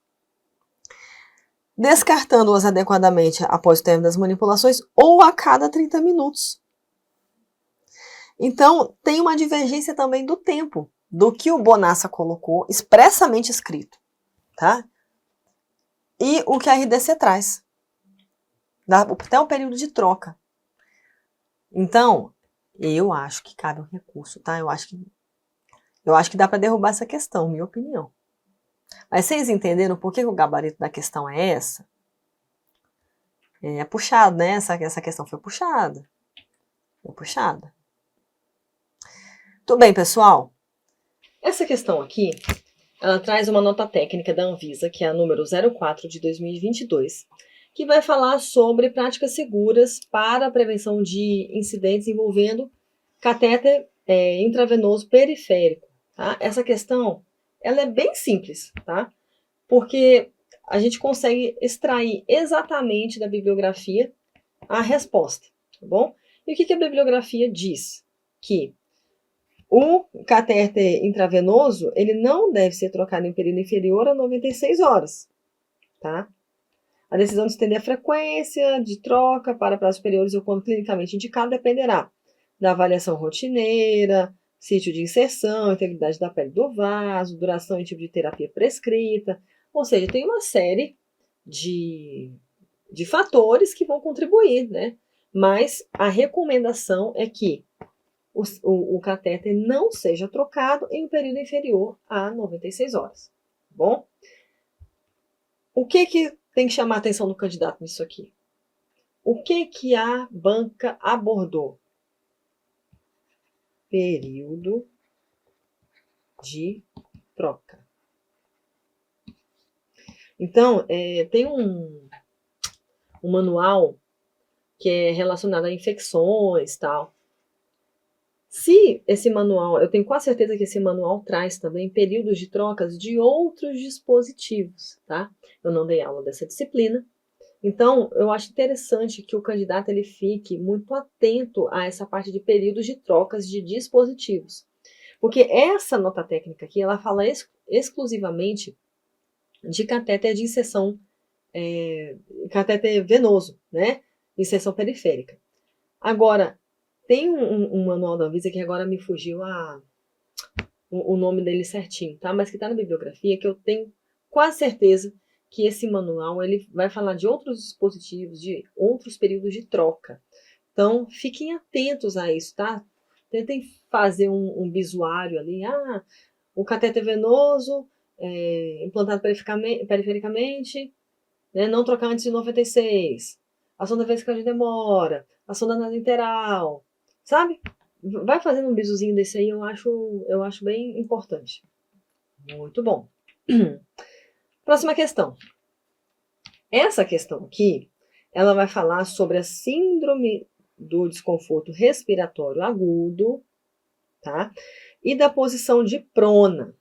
Descartando-as adequadamente após o término das manipulações ou a cada 30 minutos. Então, tem uma divergência também do tempo, do que o Bonassa colocou, expressamente escrito, tá? E o que a RDC traz. Até o período de troca. Então, eu acho que cabe um recurso, tá? Eu acho que dá para derrubar essa questão, minha opinião. Mas vocês entenderam por que o gabarito da questão é essa? É puxado, né? Essa questão foi puxada. Foi puxada. Tudo bem, pessoal? Essa questão aqui, ela traz uma nota técnica da Anvisa, que é a número 04 de 2022, que vai falar sobre práticas seguras para a prevenção de incidentes envolvendo catéter intravenoso periférico. Tá? Essa questão, ela é bem simples, tá? Porque a gente consegue extrair exatamente da bibliografia a resposta, tá bom? E o que a bibliografia diz? Que o catéter intravenoso, ele não deve ser trocado em período inferior a 96 horas, tá? A decisão de estender a frequência de troca para prazos superiores ou quando clinicamente indicado dependerá da avaliação rotineira, sítio de inserção, integridade da pele do vaso, duração e tipo de terapia prescrita, Ou seja, tem uma série de fatores que vão contribuir, né? Mas a recomendação é que o catéter não seja trocado em um período inferior a 96 horas. Tá bom? O que tem que chamar a atenção do candidato nisso aqui? O que a banca abordou? Período de troca. Então, tem um manual que é relacionado a infecções e tal. Se esse manual, eu tenho quase certeza que esse manual traz também períodos de trocas de outros dispositivos, tá? Eu não dei aula dessa disciplina, então eu acho interessante que o candidato ele fique muito atento a essa parte de períodos de trocas de dispositivos, porque essa nota técnica aqui, ela fala exclusivamente de catéter de inserção, catéter venoso, né? Inserção periférica. Agora, tem um manual da Anvisa que agora me fugiu o nome dele certinho, tá? Mas que está na bibliografia, que eu tenho quase certeza que esse manual ele vai falar de outros dispositivos, de outros períodos de troca. Então, fiquem atentos a isso, tá? Tentem fazer um bisuário ali. O catéter venoso, implantado perifericamente, né, não trocar antes de 96. A sonda vesical de demora, a sonda nasointeral, sabe? Vai fazendo um bisuzinho desse aí, eu acho bem importante. Muito bom. Próxima questão. Essa questão aqui, ela vai falar sobre a síndrome do desconforto respiratório agudo, tá? E da posição de prona.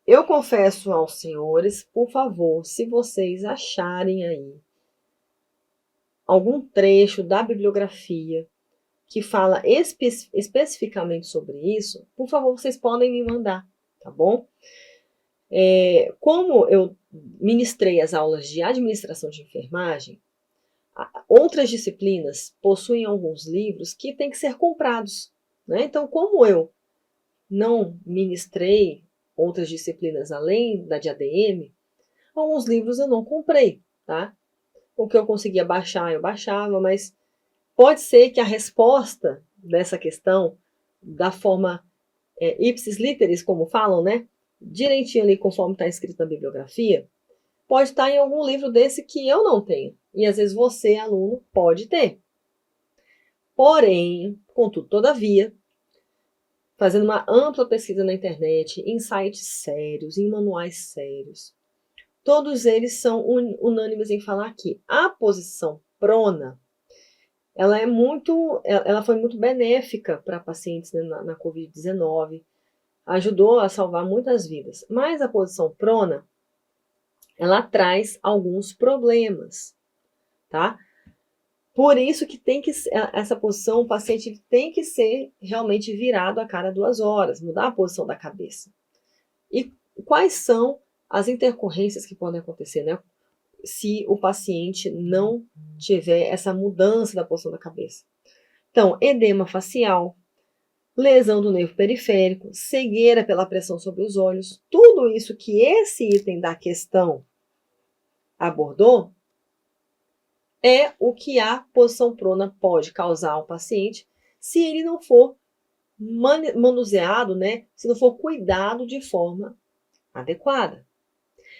Eu confesso aos senhores, por favor, se vocês acharem aí algum trecho da bibliografia que fala especificamente sobre isso, por favor, vocês podem me mandar, tá bom? Como eu ministrei as aulas de administração de enfermagem, outras disciplinas possuem alguns livros que têm que ser comprados, né? Então, como eu não ministrei outras disciplinas além da de ADM, alguns livros eu não comprei, tá? O que eu conseguia baixar, eu baixava, mas pode ser que a resposta dessa questão, da forma ipsis literis, como falam, né? Direitinho ali, conforme está escrito na bibliografia, pode estar em algum livro desse que eu não tenho. E às vezes você, aluno, pode ter. Porém, contudo, todavia, fazendo uma ampla pesquisa na internet, em sites sérios, em manuais sérios, todos eles são unânimes em falar que a posição prona, ela foi muito benéfica para pacientes, né, na Covid-19, ajudou a salvar muitas vidas. Mas a posição prona, ela traz alguns problemas, tá? Por isso que essa posição, o paciente tem que ser realmente virado a cada 2 horas, mudar a posição da cabeça. E quais são as intercorrências que podem acontecer, né? Se o paciente não tiver essa mudança da posição da cabeça. Então, edema facial, lesão do nervo periférico, cegueira pela pressão sobre os olhos, tudo isso que esse item da questão abordou é o que a posição prona pode causar ao paciente se ele não for manuseado, né? Se não for cuidado de forma adequada.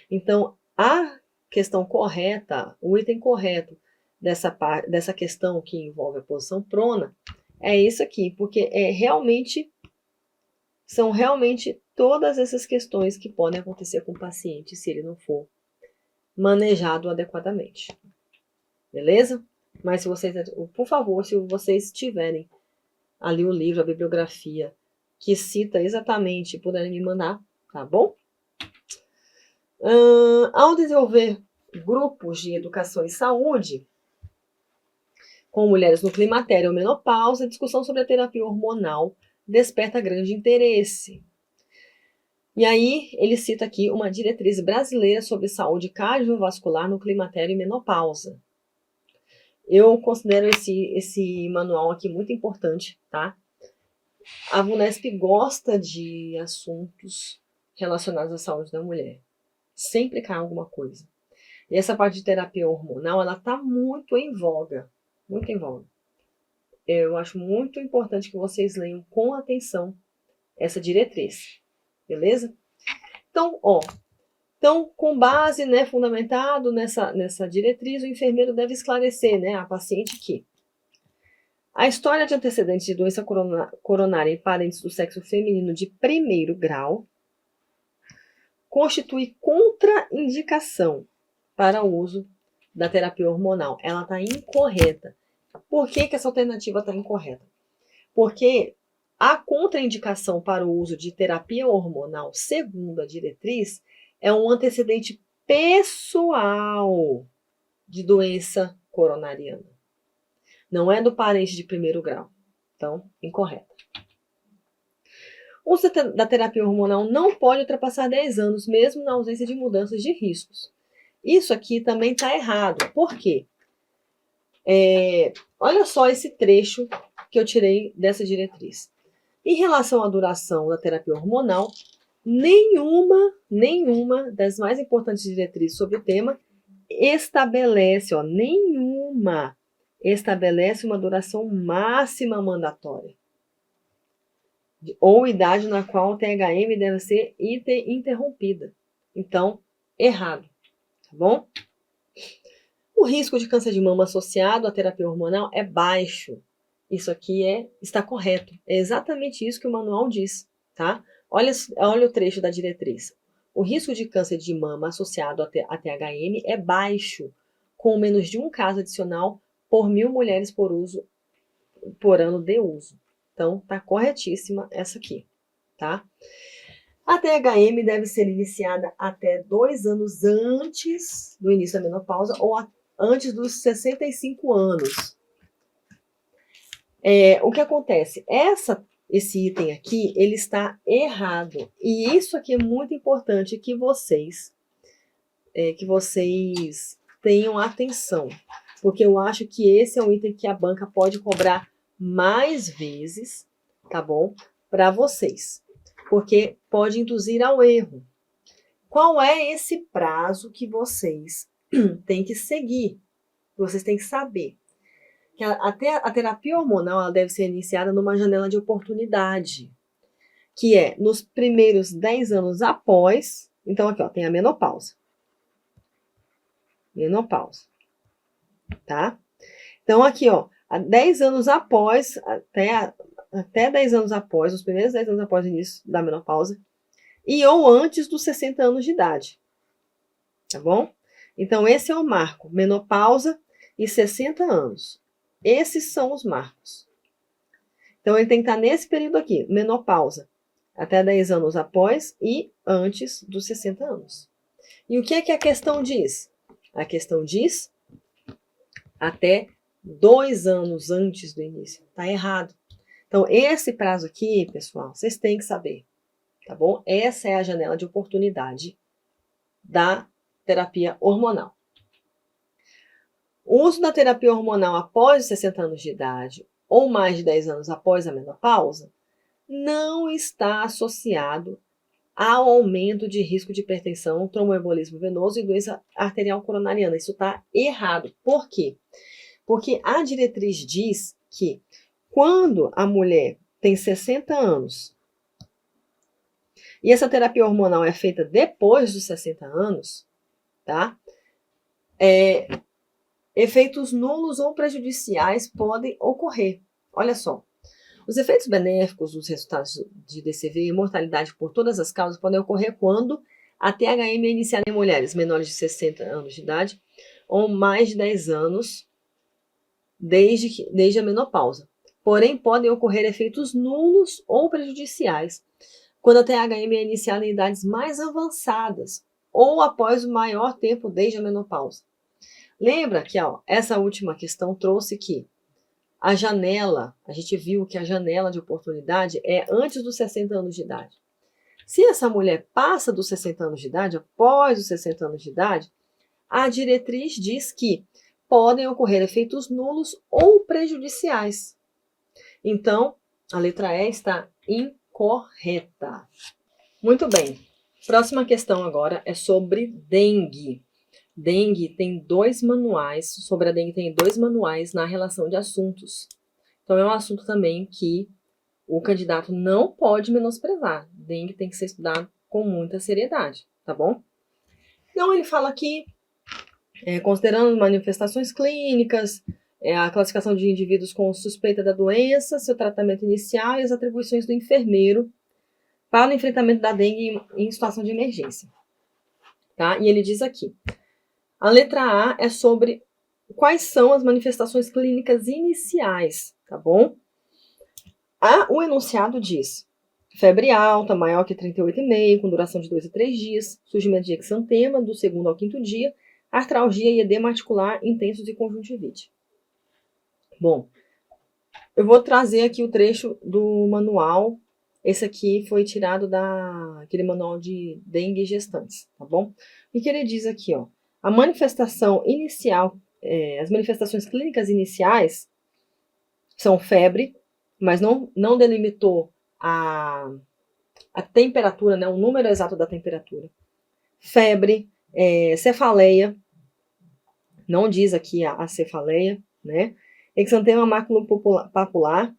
Então, a questão correta, o item correto dessa questão que envolve a posição prona é isso aqui, porque são realmente todas essas questões que podem acontecer com o paciente se ele não for manejado adequadamente. Beleza? Mas se vocês, por favor, se vocês tiverem ali o livro, a bibliografia que cita exatamente, puderem me mandar, tá bom? Ao desenvolver grupos de educação e saúde com mulheres no climatério ou menopausa, a discussão sobre a terapia hormonal desperta grande interesse. E aí, ele cita aqui uma diretriz brasileira sobre saúde cardiovascular no climatério e menopausa. Eu considero esse manual aqui muito importante, tá? A VUNESP gosta de assuntos relacionados à saúde da mulher. Sempre cai alguma coisa. E essa parte de terapia hormonal, ela está muito em voga. Muito em voga. Eu acho muito importante que vocês leiam com atenção essa diretriz. Beleza? Então, com base, né, fundamentado nessa diretriz, o enfermeiro deve esclarecer, né, a paciente que a história de antecedentes de doença coronária em parentes do sexo feminino de primeiro grau constitui contraindicação para o uso da terapia hormonal. Ela está incorreta. Por que essa alternativa está incorreta? Porque a contraindicação para o uso de terapia hormonal, segundo a diretriz, é um antecedente pessoal de doença coronariana. Não é do parente de primeiro grau. Então, incorreto. O uso da terapia hormonal não pode ultrapassar 10 anos, mesmo na ausência de mudanças de riscos. Isso aqui também está errado. Por quê? Olha só esse trecho que eu tirei dessa diretriz. Em relação à duração da terapia hormonal, nenhuma das mais importantes diretrizes sobre o tema estabelece uma duração máxima mandatória ou idade na qual o THM deve ser interrompida. Então, errado, tá bom? O risco de câncer de mama associado à terapia hormonal é baixo. Isso aqui está correto. É exatamente isso que o manual diz, tá? Olha o trecho da diretriz. O risco de câncer de mama associado a THM é baixo, com menos de um caso adicional por 1.000 mulheres por ano de uso. Então, tá corretíssima essa aqui, tá? A THM deve ser iniciada até 2 anos antes do início da menopausa ou antes dos 65 anos. O que acontece? Esse item aqui, ele está errado. E isso aqui é muito importante que vocês tenham atenção. Porque eu acho que esse é um item que a banca pode cobrar mais vezes, tá bom? Para vocês. Porque pode induzir ao erro. Qual é esse prazo que vocês têm que seguir? Vocês têm que saber. Que a terapia hormonal ela deve ser iniciada numa janela de oportunidade, que é nos primeiros 10 anos após. Então, aqui, tem a menopausa. Menopausa. Tá? Então, aqui, 10 anos após, até 10 anos após, os primeiros 10 anos após o início da menopausa, e ou antes dos 60 anos de idade. Tá bom? Então, esse é o marco. Menopausa e 60 anos. Esses são os marcos. Então, ele tem que estar nesse período aqui, menopausa, até 10 anos após e antes dos 60 anos. E o que é que a questão diz? A questão diz até 2 anos antes do início. Tá errado. Então, esse prazo aqui, pessoal, vocês têm que saber, tá bom? Essa é a janela de oportunidade da terapia hormonal. O uso da terapia hormonal após os 60 anos de idade ou mais de 10 anos após a menopausa não está associado ao aumento de risco de hipertensão, tromboembolismo venoso e doença arterial coronariana. Isso está errado. Por quê? Porque a diretriz diz que quando a mulher tem 60 anos e essa terapia hormonal é feita depois dos 60 anos, tá? Efeitos nulos ou prejudiciais podem ocorrer. Olha só. Os efeitos benéficos dos resultados de DCV e mortalidade por todas as causas podem ocorrer quando a THM é iniciada em mulheres menores de 60 anos de idade ou mais de 10 anos desde a menopausa. Porém, podem ocorrer efeitos nulos ou prejudiciais quando a THM é iniciada em idades mais avançadas ou após o maior tempo desde a menopausa. Lembra que essa última questão trouxe que a gente viu que a janela de oportunidade é antes dos 60 anos de idade. Se essa mulher passa dos 60 anos de idade, após os 60 anos de idade, a diretriz diz que podem ocorrer efeitos nulos ou prejudiciais. Então, a letra E está incorreta. Muito bem. Próxima questão agora é sobre dengue. Dengue tem 2 manuais, sobre a dengue tem 2 manuais na relação de assuntos. Então é um assunto também que o candidato não pode menosprezar. Dengue tem que ser estudado com muita seriedade, tá bom? Então ele fala aqui, considerando manifestações clínicas, a classificação de indivíduos com suspeita da doença, seu tratamento inicial e as atribuições do enfermeiro para o enfrentamento da dengue em situação de emergência. Tá? E ele diz aqui, a letra A é sobre quais são as manifestações clínicas iniciais, tá bom? O enunciado diz, febre alta, maior que 38,5, com duração de 2 a 3 dias, surgimento de exantema do 2º ao 5º dia, artralgia e edema articular intensos e conjuntivite. Bom, eu vou trazer aqui o trecho do manual. Esse aqui foi tirado daquele manual de dengue e gestantes, tá bom? O que ele diz aqui, ó? A manifestação inicial, as manifestações clínicas iniciais são febre, mas não delimitou a temperatura, né, o número exato da temperatura. Febre, cefaleia, não diz aqui a cefaleia, né? Exantema maculopapular,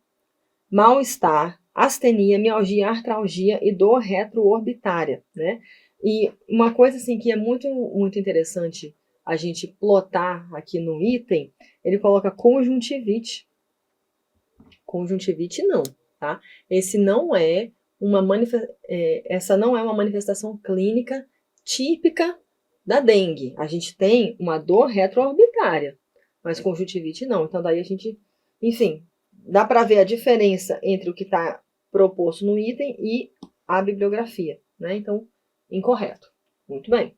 mal-estar, astenia, mialgia, artralgia e dor retroorbitária, né? E uma coisa assim que é muito, muito interessante a gente plotar aqui no item, ele coloca conjuntivite. Conjuntivite não, tá? Essa não é uma manifestação clínica típica da dengue. A gente tem uma dor retroorbitária, mas conjuntivite não. Então daí a gente, enfim, dá para ver a diferença entre o que está proposto no item e a bibliografia, né? Então, incorreto. Muito bem.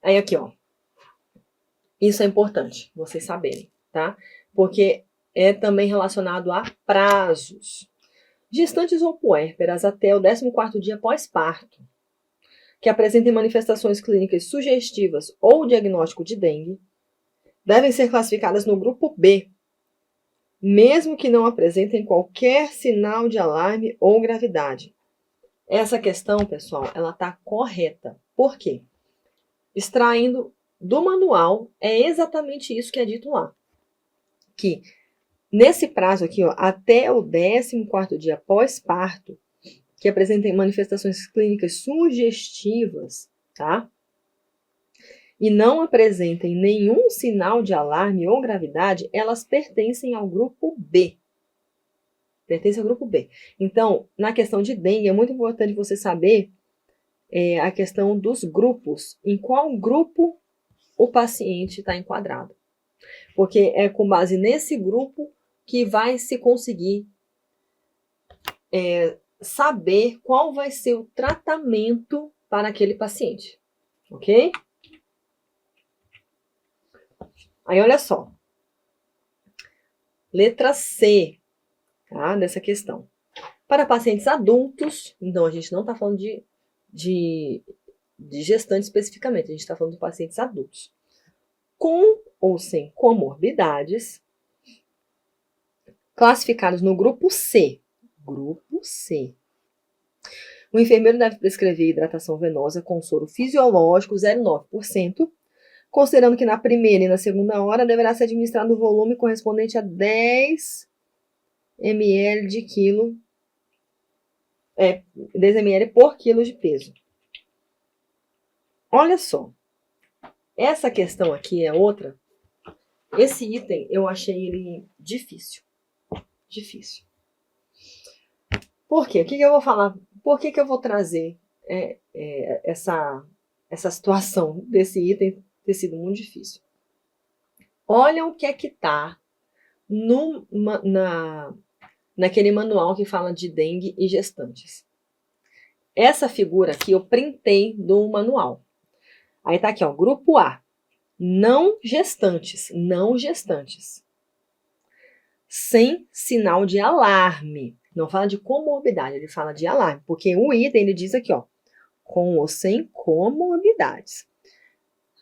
Aí aqui, ó. Isso é importante vocês saberem, tá? Porque é também relacionado a prazos. Gestantes ou puérperas até o 14º dia pós-parto, que apresentem manifestações clínicas sugestivas ou diagnóstico de dengue, devem ser classificadas no grupo B, mesmo que não apresentem qualquer sinal de alarme ou gravidade. Essa questão, pessoal, ela está correta. Por quê? Extraindo do manual, é exatamente isso que é dito lá. Que nesse prazo aqui, ó, até o 14º dia pós-parto, que apresentem manifestações clínicas sugestivas, tá? E não apresentem nenhum sinal de alarme ou gravidade, elas pertencem ao grupo B. Pertencem ao grupo B. Então, na questão de dengue, é muito importante você saber a questão dos grupos. Em qual grupo o paciente está enquadrado. Porque é com base nesse grupo que vai se conseguir saber qual vai ser o tratamento para aquele paciente. Ok? Aí, olha só. Letra C, tá? Dessa questão. Para pacientes adultos, então a gente não está falando de gestante especificamente, a gente está falando de pacientes adultos. Com ou sem comorbidades, classificados no grupo C. Grupo C. O enfermeiro deve prescrever hidratação venosa com soro fisiológico 0,9%, considerando que na primeira e na segunda hora deverá ser administrado o volume correspondente a 10 ml de quilo, 10 ml por quilo de peso. Olha só, essa questão aqui é outra. Esse item eu achei ele difícil. Difícil. Por quê? O que eu vou falar? Por que eu vou trazer essa situação desse item ter sido muito difícil? Olha o que é que está naquele manual que fala de dengue e gestantes. Essa figura aqui eu printei do manual. Aí tá aqui, ó, grupo A. Não gestantes. Não gestantes. Sem sinal de alarme. Não fala de comorbidade, ele fala de alarme. Porque o item, ele diz aqui, ó, com ou sem comorbidades.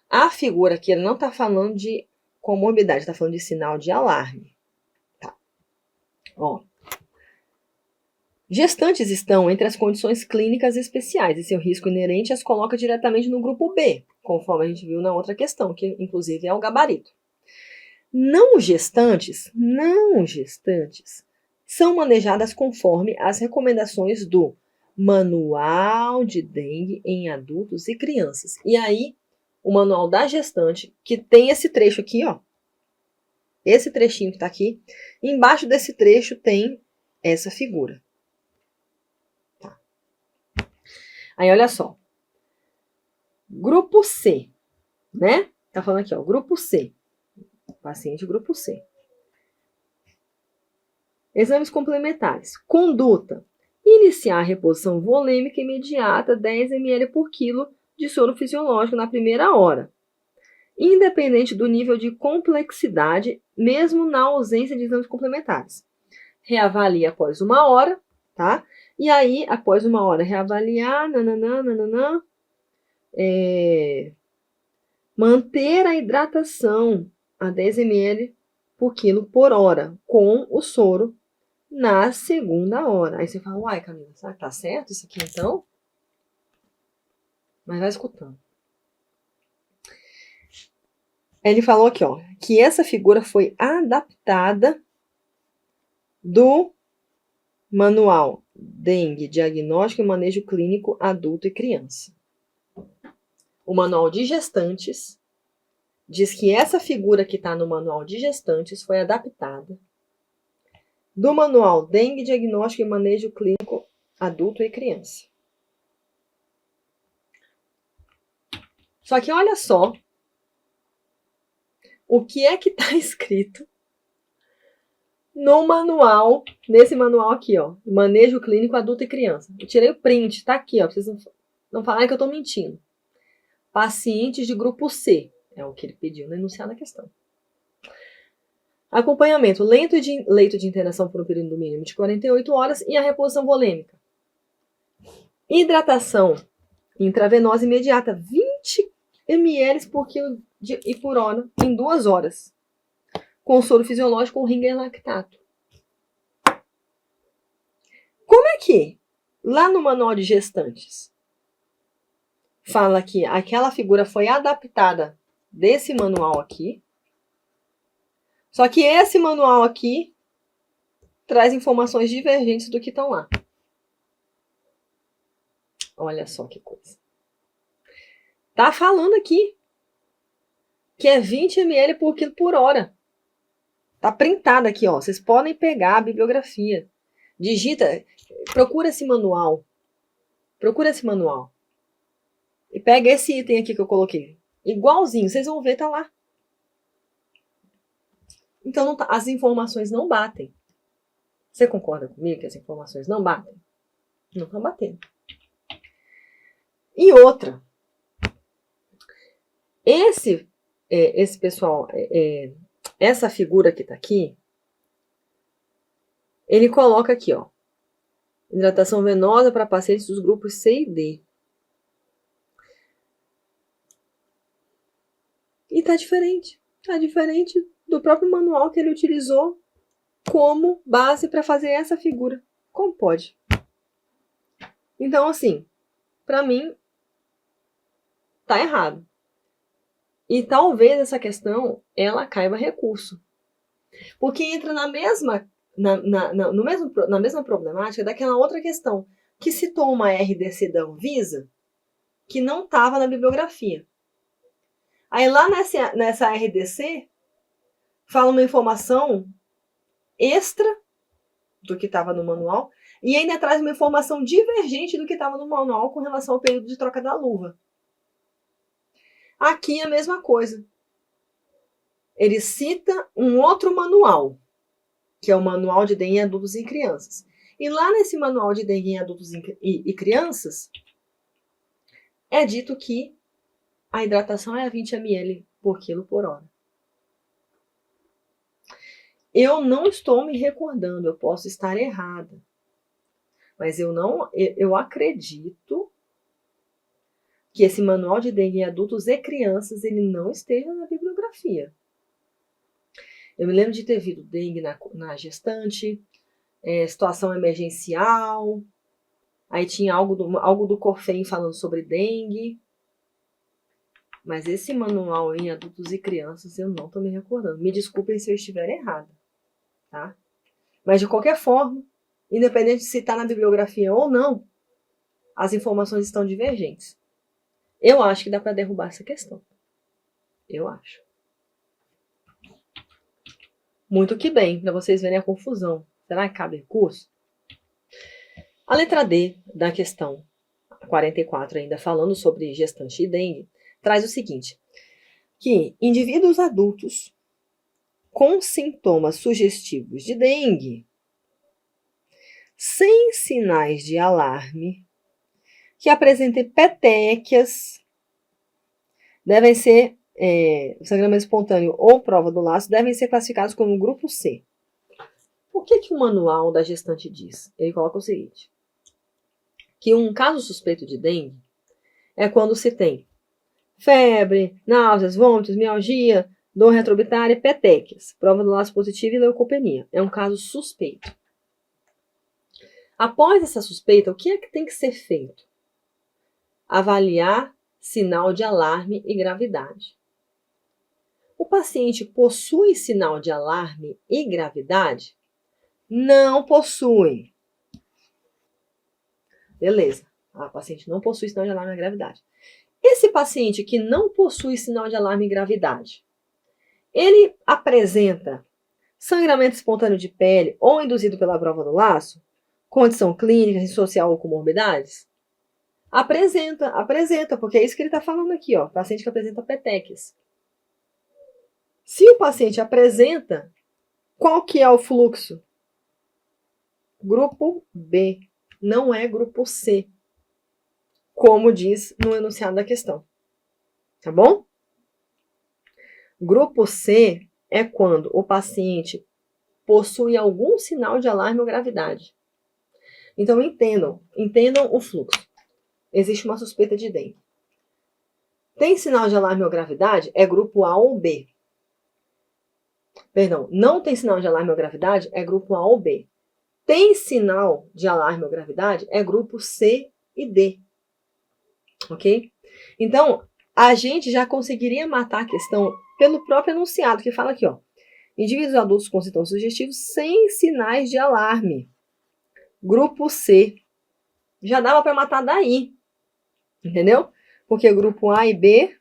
A figura aqui, ele não está falando de comorbidade, está falando de sinal de alarme. Tá. Ó, Gestantes estão entre as condições clínicas especiais e seu risco inerente as coloca diretamente no grupo B, conforme a gente viu na outra questão, que inclusive é o gabarito. Não gestantes são manejadas conforme as recomendações do Manual de Dengue em Adultos e Crianças. E aí, o manual da gestante, que tem esse trecho aqui, ó. Esse trechinho que tá aqui. Embaixo desse trecho tem essa figura. Tá. Aí, olha só. Grupo C, né? Tá falando aqui, ó. Grupo C. Paciente grupo C. Exames complementares. Conduta. Iniciar a reposição volêmica imediata, 10 ml por quilo de soro fisiológico na primeira hora. Independente do nível de complexidade, mesmo na ausência de exames complementares. Reavalia após 1 hora, tá? E aí, após 1 hora, reavaliar, manter a hidratação a 10 ml por quilo por hora, com o soro na segunda hora. Aí você fala, uai, Camila, será que tá certo isso aqui então? Mas vai escutando. Ele falou aqui, ó, que essa figura foi adaptada do Manual Dengue, Diagnóstico e Manejo Clínico Adulto e Criança. O Manual de Gestantes diz que essa figura que está no Manual de Gestantes foi adaptada do Manual Dengue, Diagnóstico e Manejo Clínico Adulto e Criança. Só que olha só o que é que está escrito no manual, nesse manual aqui, ó, Manejo Clínico Adulto e Criança. Eu tirei o print, tá aqui, ó, pra vocês não falarem que eu tô mentindo. Pacientes de grupo C, é o que ele pediu no enunciado da questão. Acompanhamento, leito de internação por um período mínimo de 48 horas e a reposição volêmica. Hidratação intravenosa imediata, 20 ml por quilo e por hora em 2 horas. Com soro fisiológico ou ringer lactato. Como é que, lá no manual de gestantes, fala que aquela figura foi adaptada desse manual aqui, só que esse manual aqui traz informações divergentes do que estão lá. Olha só que coisa. Tá falando aqui que é 20 ml por quilo por hora. Tá printado aqui, ó. Vocês podem pegar a bibliografia. Digita, procura esse manual. Procura esse manual. E pega esse item aqui que eu coloquei. Igualzinho, vocês vão ver, tá lá. Então, não tá, as informações não batem. Você concorda comigo que as informações não batem? Não estão batendo. E outra. Esse pessoal, essa figura que tá aqui, ele coloca aqui, ó. Hidratação venosa para pacientes dos grupos C e D. E tá diferente. Tá diferente do próprio manual que ele utilizou como base para fazer essa figura. Como pode? Então, assim, para mim, tá errado. E talvez essa questão, ela caiba recurso. Porque entra na mesma problemática daquela outra questão, que citou uma RDC da Anvisa que não estava na bibliografia. Aí lá nessa RDC, fala uma informação extra do que estava no manual e ainda traz uma informação divergente do que estava no manual com relação ao período de troca da luva. Aqui é a mesma coisa. Ele cita um outro manual, que é o Manual de Dengue em Adultos e Crianças. E lá nesse Manual de Dengue em Adultos e Crianças, é dito que a hidratação é a 20 ml por quilo por hora. Eu não estou me recordando, eu posso estar errada. Mas eu acredito que esse Manual de Dengue em Adultos e Crianças, ele não esteja na bibliografia. Eu me lembro de ter visto dengue na gestante, situação emergencial, aí tinha algo do COFEN falando sobre dengue. Mas esse manual em adultos e crianças eu não estou me recordando. Me desculpem se eu estiver errada, tá? Mas de qualquer forma, independente de se está na bibliografia ou não, as informações estão divergentes. Eu acho que dá para derrubar essa questão. Eu acho. Muito que bem, para vocês verem a confusão. Será que cabe recurso? A letra D da questão 44, ainda falando sobre gestante e dengue, traz o seguinte, que indivíduos adultos com sintomas sugestivos de dengue, sem sinais de alarme, que apresentem petequias, devem ser, sangramento espontâneo ou prova do laço, devem ser classificados como grupo C. O que o manual da gestante diz? Ele coloca o seguinte, que um caso suspeito de dengue é quando se tem febre, náuseas, vômitos, mialgia, dor retroorbitária e petequias, prova do laço positivo e leucopenia. É um caso suspeito. Após essa suspeita, o que é que tem que ser feito? Avaliar sinal de alarme e gravidade. O paciente possui sinal de alarme e gravidade? Não possui. Beleza. O paciente não possui sinal de alarme e gravidade. Esse paciente que não possui sinal de alarme e gravidade, ele apresenta sangramento espontâneo de pele ou induzido pela prova do laço? Condição clínica, social ou comorbidades? Apresenta, porque é isso que ele está falando aqui, ó. Paciente que apresenta petequias. Se o paciente apresenta, qual que é o fluxo? Grupo B, não é grupo C, como diz no enunciado da questão. Tá bom? Grupo C é quando o paciente possui algum sinal de alarme ou gravidade. Então, entendam o fluxo. Existe uma suspeita de dengue. Tem sinal de alarme ou gravidade? É grupo A ou B. Perdão, não tem sinal de alarme ou gravidade? É grupo A ou B. Tem sinal de alarme ou gravidade? É grupo C e D. Ok? Então, a gente já conseguiria matar a questão pelo próprio enunciado, que fala aqui, ó. Indivíduos adultos com sintomas sugestivos sem sinais de alarme. Grupo C. Já dava para matar daí. Entendeu? Porque grupo A e B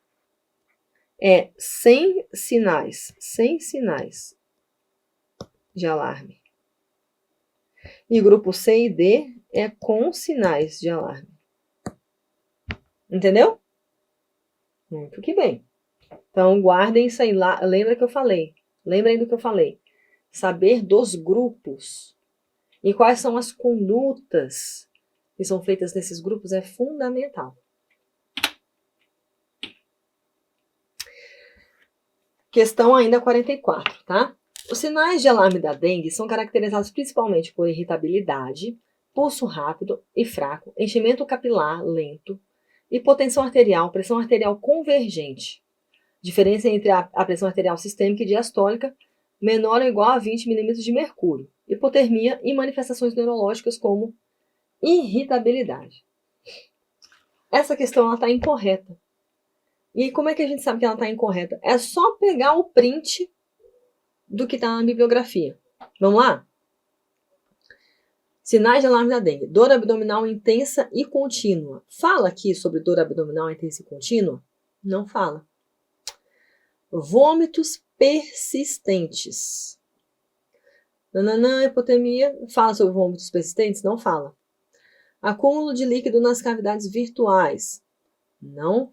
é sem sinais de alarme. E grupo C e D é com sinais de alarme. Entendeu? Muito que bem. Então, guardem isso aí. Lembrem do que eu falei. Saber dos grupos e quais são as condutas que são feitas nesses grupos é fundamental. Questão ainda 44, tá? Os sinais de alarme da dengue são caracterizados principalmente por irritabilidade, pulso rápido e fraco, enchimento capilar lento, hipotensão arterial, pressão arterial convergente. Diferença entre a pressão arterial sistêmica e diastólica menor ou igual a 20 milímetros de mercúrio. Hipotermia e manifestações neurológicas como irritabilidade. Essa questão está incorreta. E como é que a gente sabe que ela está incorreta? É só pegar o print do que está na bibliografia. Vamos lá? Sinais de alarme da dengue. Dor abdominal intensa e contínua. Fala aqui sobre dor abdominal intensa e contínua? Não fala. Vômitos persistentes. Hipotermia. Fala sobre vômitos persistentes? Não fala. Acúmulo de líquido nas cavidades virtuais. Não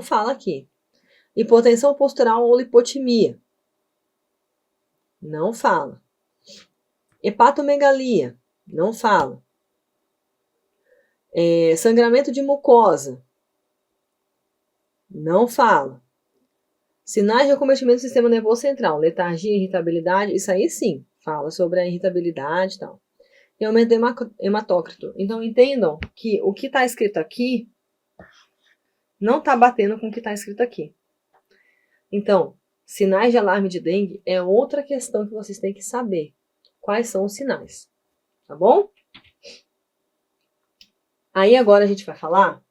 fala aqui. Hipotensão postural ou lipotimia. Não fala. Hepatomegalia. Não fala. Sangramento de mucosa. Não fala. Sinais de acometimento do sistema nervoso central. Letargia, irritabilidade. Isso aí sim. Fala sobre a irritabilidade e tal. E aumento do hematócrito. Então entendam que o que está escrito aqui não está batendo com o que está escrito aqui. Então, sinais de alarme de dengue é outra questão que vocês têm que saber. Quais são os sinais? tá bom? Aí agora a gente vai falar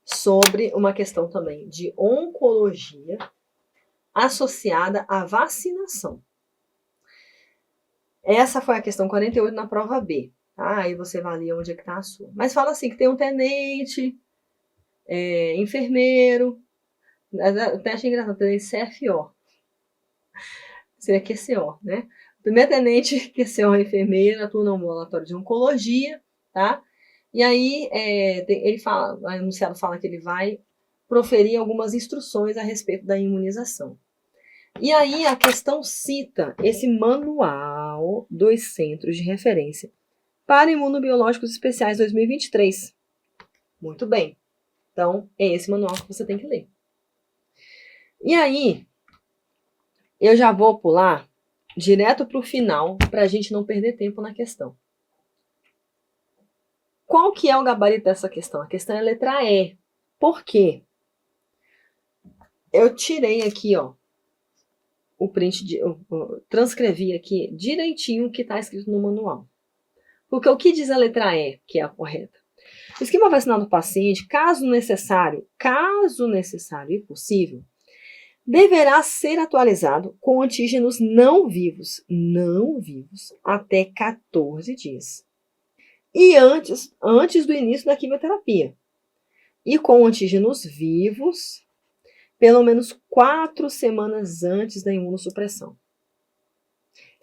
sobre uma questão também de oncologia associada à vacinação. Essa foi a questão 48 na prova B. Tá? Aí você avalia onde é que está a sua. Mas fala assim, que tem um tenente, enfermeiro, até achei engraçado, tenente CFO. Seria QCO, né? O primeiro tenente, QCO, enfermeiro, atua no ambulatório de oncologia, tá? E aí, ele fala, o enunciado fala que ele vai proferir algumas instruções a respeito da imunização. E aí a questão cita esse manual dos Centros de Referência para Imunobiológicos Especiais 2023. Muito bem. Então, é esse manual que você tem que ler. E aí, eu já vou pular direto para o final, para a gente não perder tempo na questão. Qual que é o gabarito dessa questão? A questão é a letra E. Por quê? Eu tirei aqui, ó, o print, eu transcrevi aqui direitinho o que está escrito no manual. Porque o que diz a letra E, que é a correta? O esquema vacinal do paciente, caso necessário e possível, deverá ser atualizado com antígenos não vivos, até 14 dias. E antes do início da quimioterapia. E com antígenos vivos, pelo menos 4 semanas antes da imunossupressão.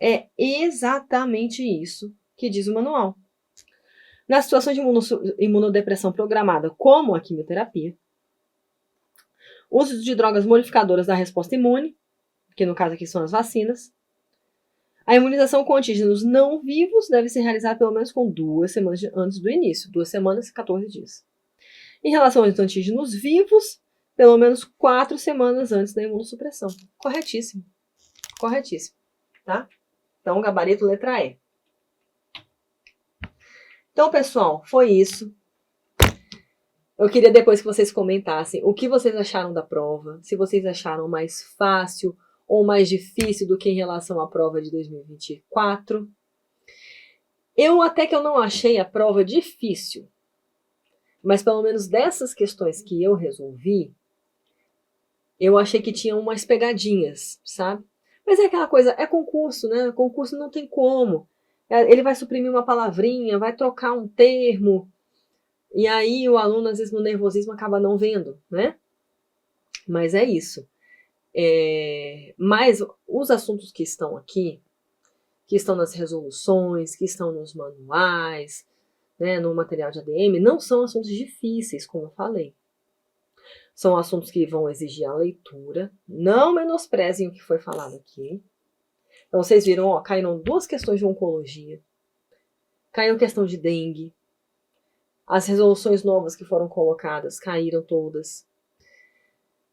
É exatamente isso que diz o manual. Na situação de imunodepressão programada, como a quimioterapia, uso de drogas modificadoras da resposta imune, que no caso aqui são as vacinas, a imunização com antígenos não vivos deve ser realizada pelo menos com 2 semanas antes do início, 2 semanas e 14 dias. Em relação aos antígenos vivos, pelo menos 4 semanas antes da imunossupressão. Corretíssimo. Corretíssimo. Tá? Então, gabarito letra E. Então, pessoal, foi isso. Eu queria depois que vocês comentassem o que vocês acharam da prova, se vocês acharam mais fácil ou mais difícil do que em relação à prova de 2024. Até que eu não achei a prova difícil, mas pelo menos dessas questões que eu resolvi, eu achei que tinha umas pegadinhas, sabe? Mas é aquela coisa, é concurso, né? Concurso não tem como. Ele vai suprimir uma palavrinha, vai trocar um termo, e aí o aluno, às vezes, no nervosismo, acaba não vendo, né? Mas é isso. Mas os assuntos que estão aqui, que estão nas resoluções, que estão nos manuais, né, no material de ADM, não são assuntos difíceis, como eu falei. São assuntos que vão exigir a leitura. Não menosprezem o que foi falado aqui. Então, vocês viram, ó, caíram 2 questões de oncologia. Caiu questão de dengue. As resoluções novas que foram colocadas caíram todas.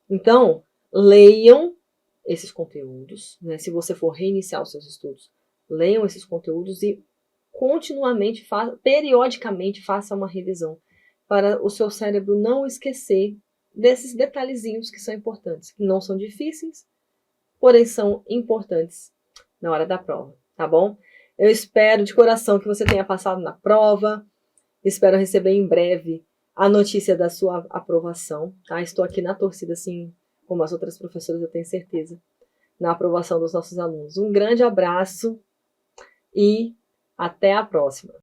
Então, leiam esses conteúdos, né? Se você for reiniciar os seus estudos, leiam esses conteúdos e continuamente, periodicamente, faça uma revisão para o seu cérebro não esquecer desses detalhezinhos que são importantes, que não são difíceis, porém são importantes na hora da prova, tá bom? Eu espero de coração que você tenha passado na prova, espero receber em breve a notícia da sua aprovação, tá? Estou aqui na torcida, assim, como as outras professoras, eu tenho certeza, na aprovação dos nossos alunos. Um grande abraço e até a próxima!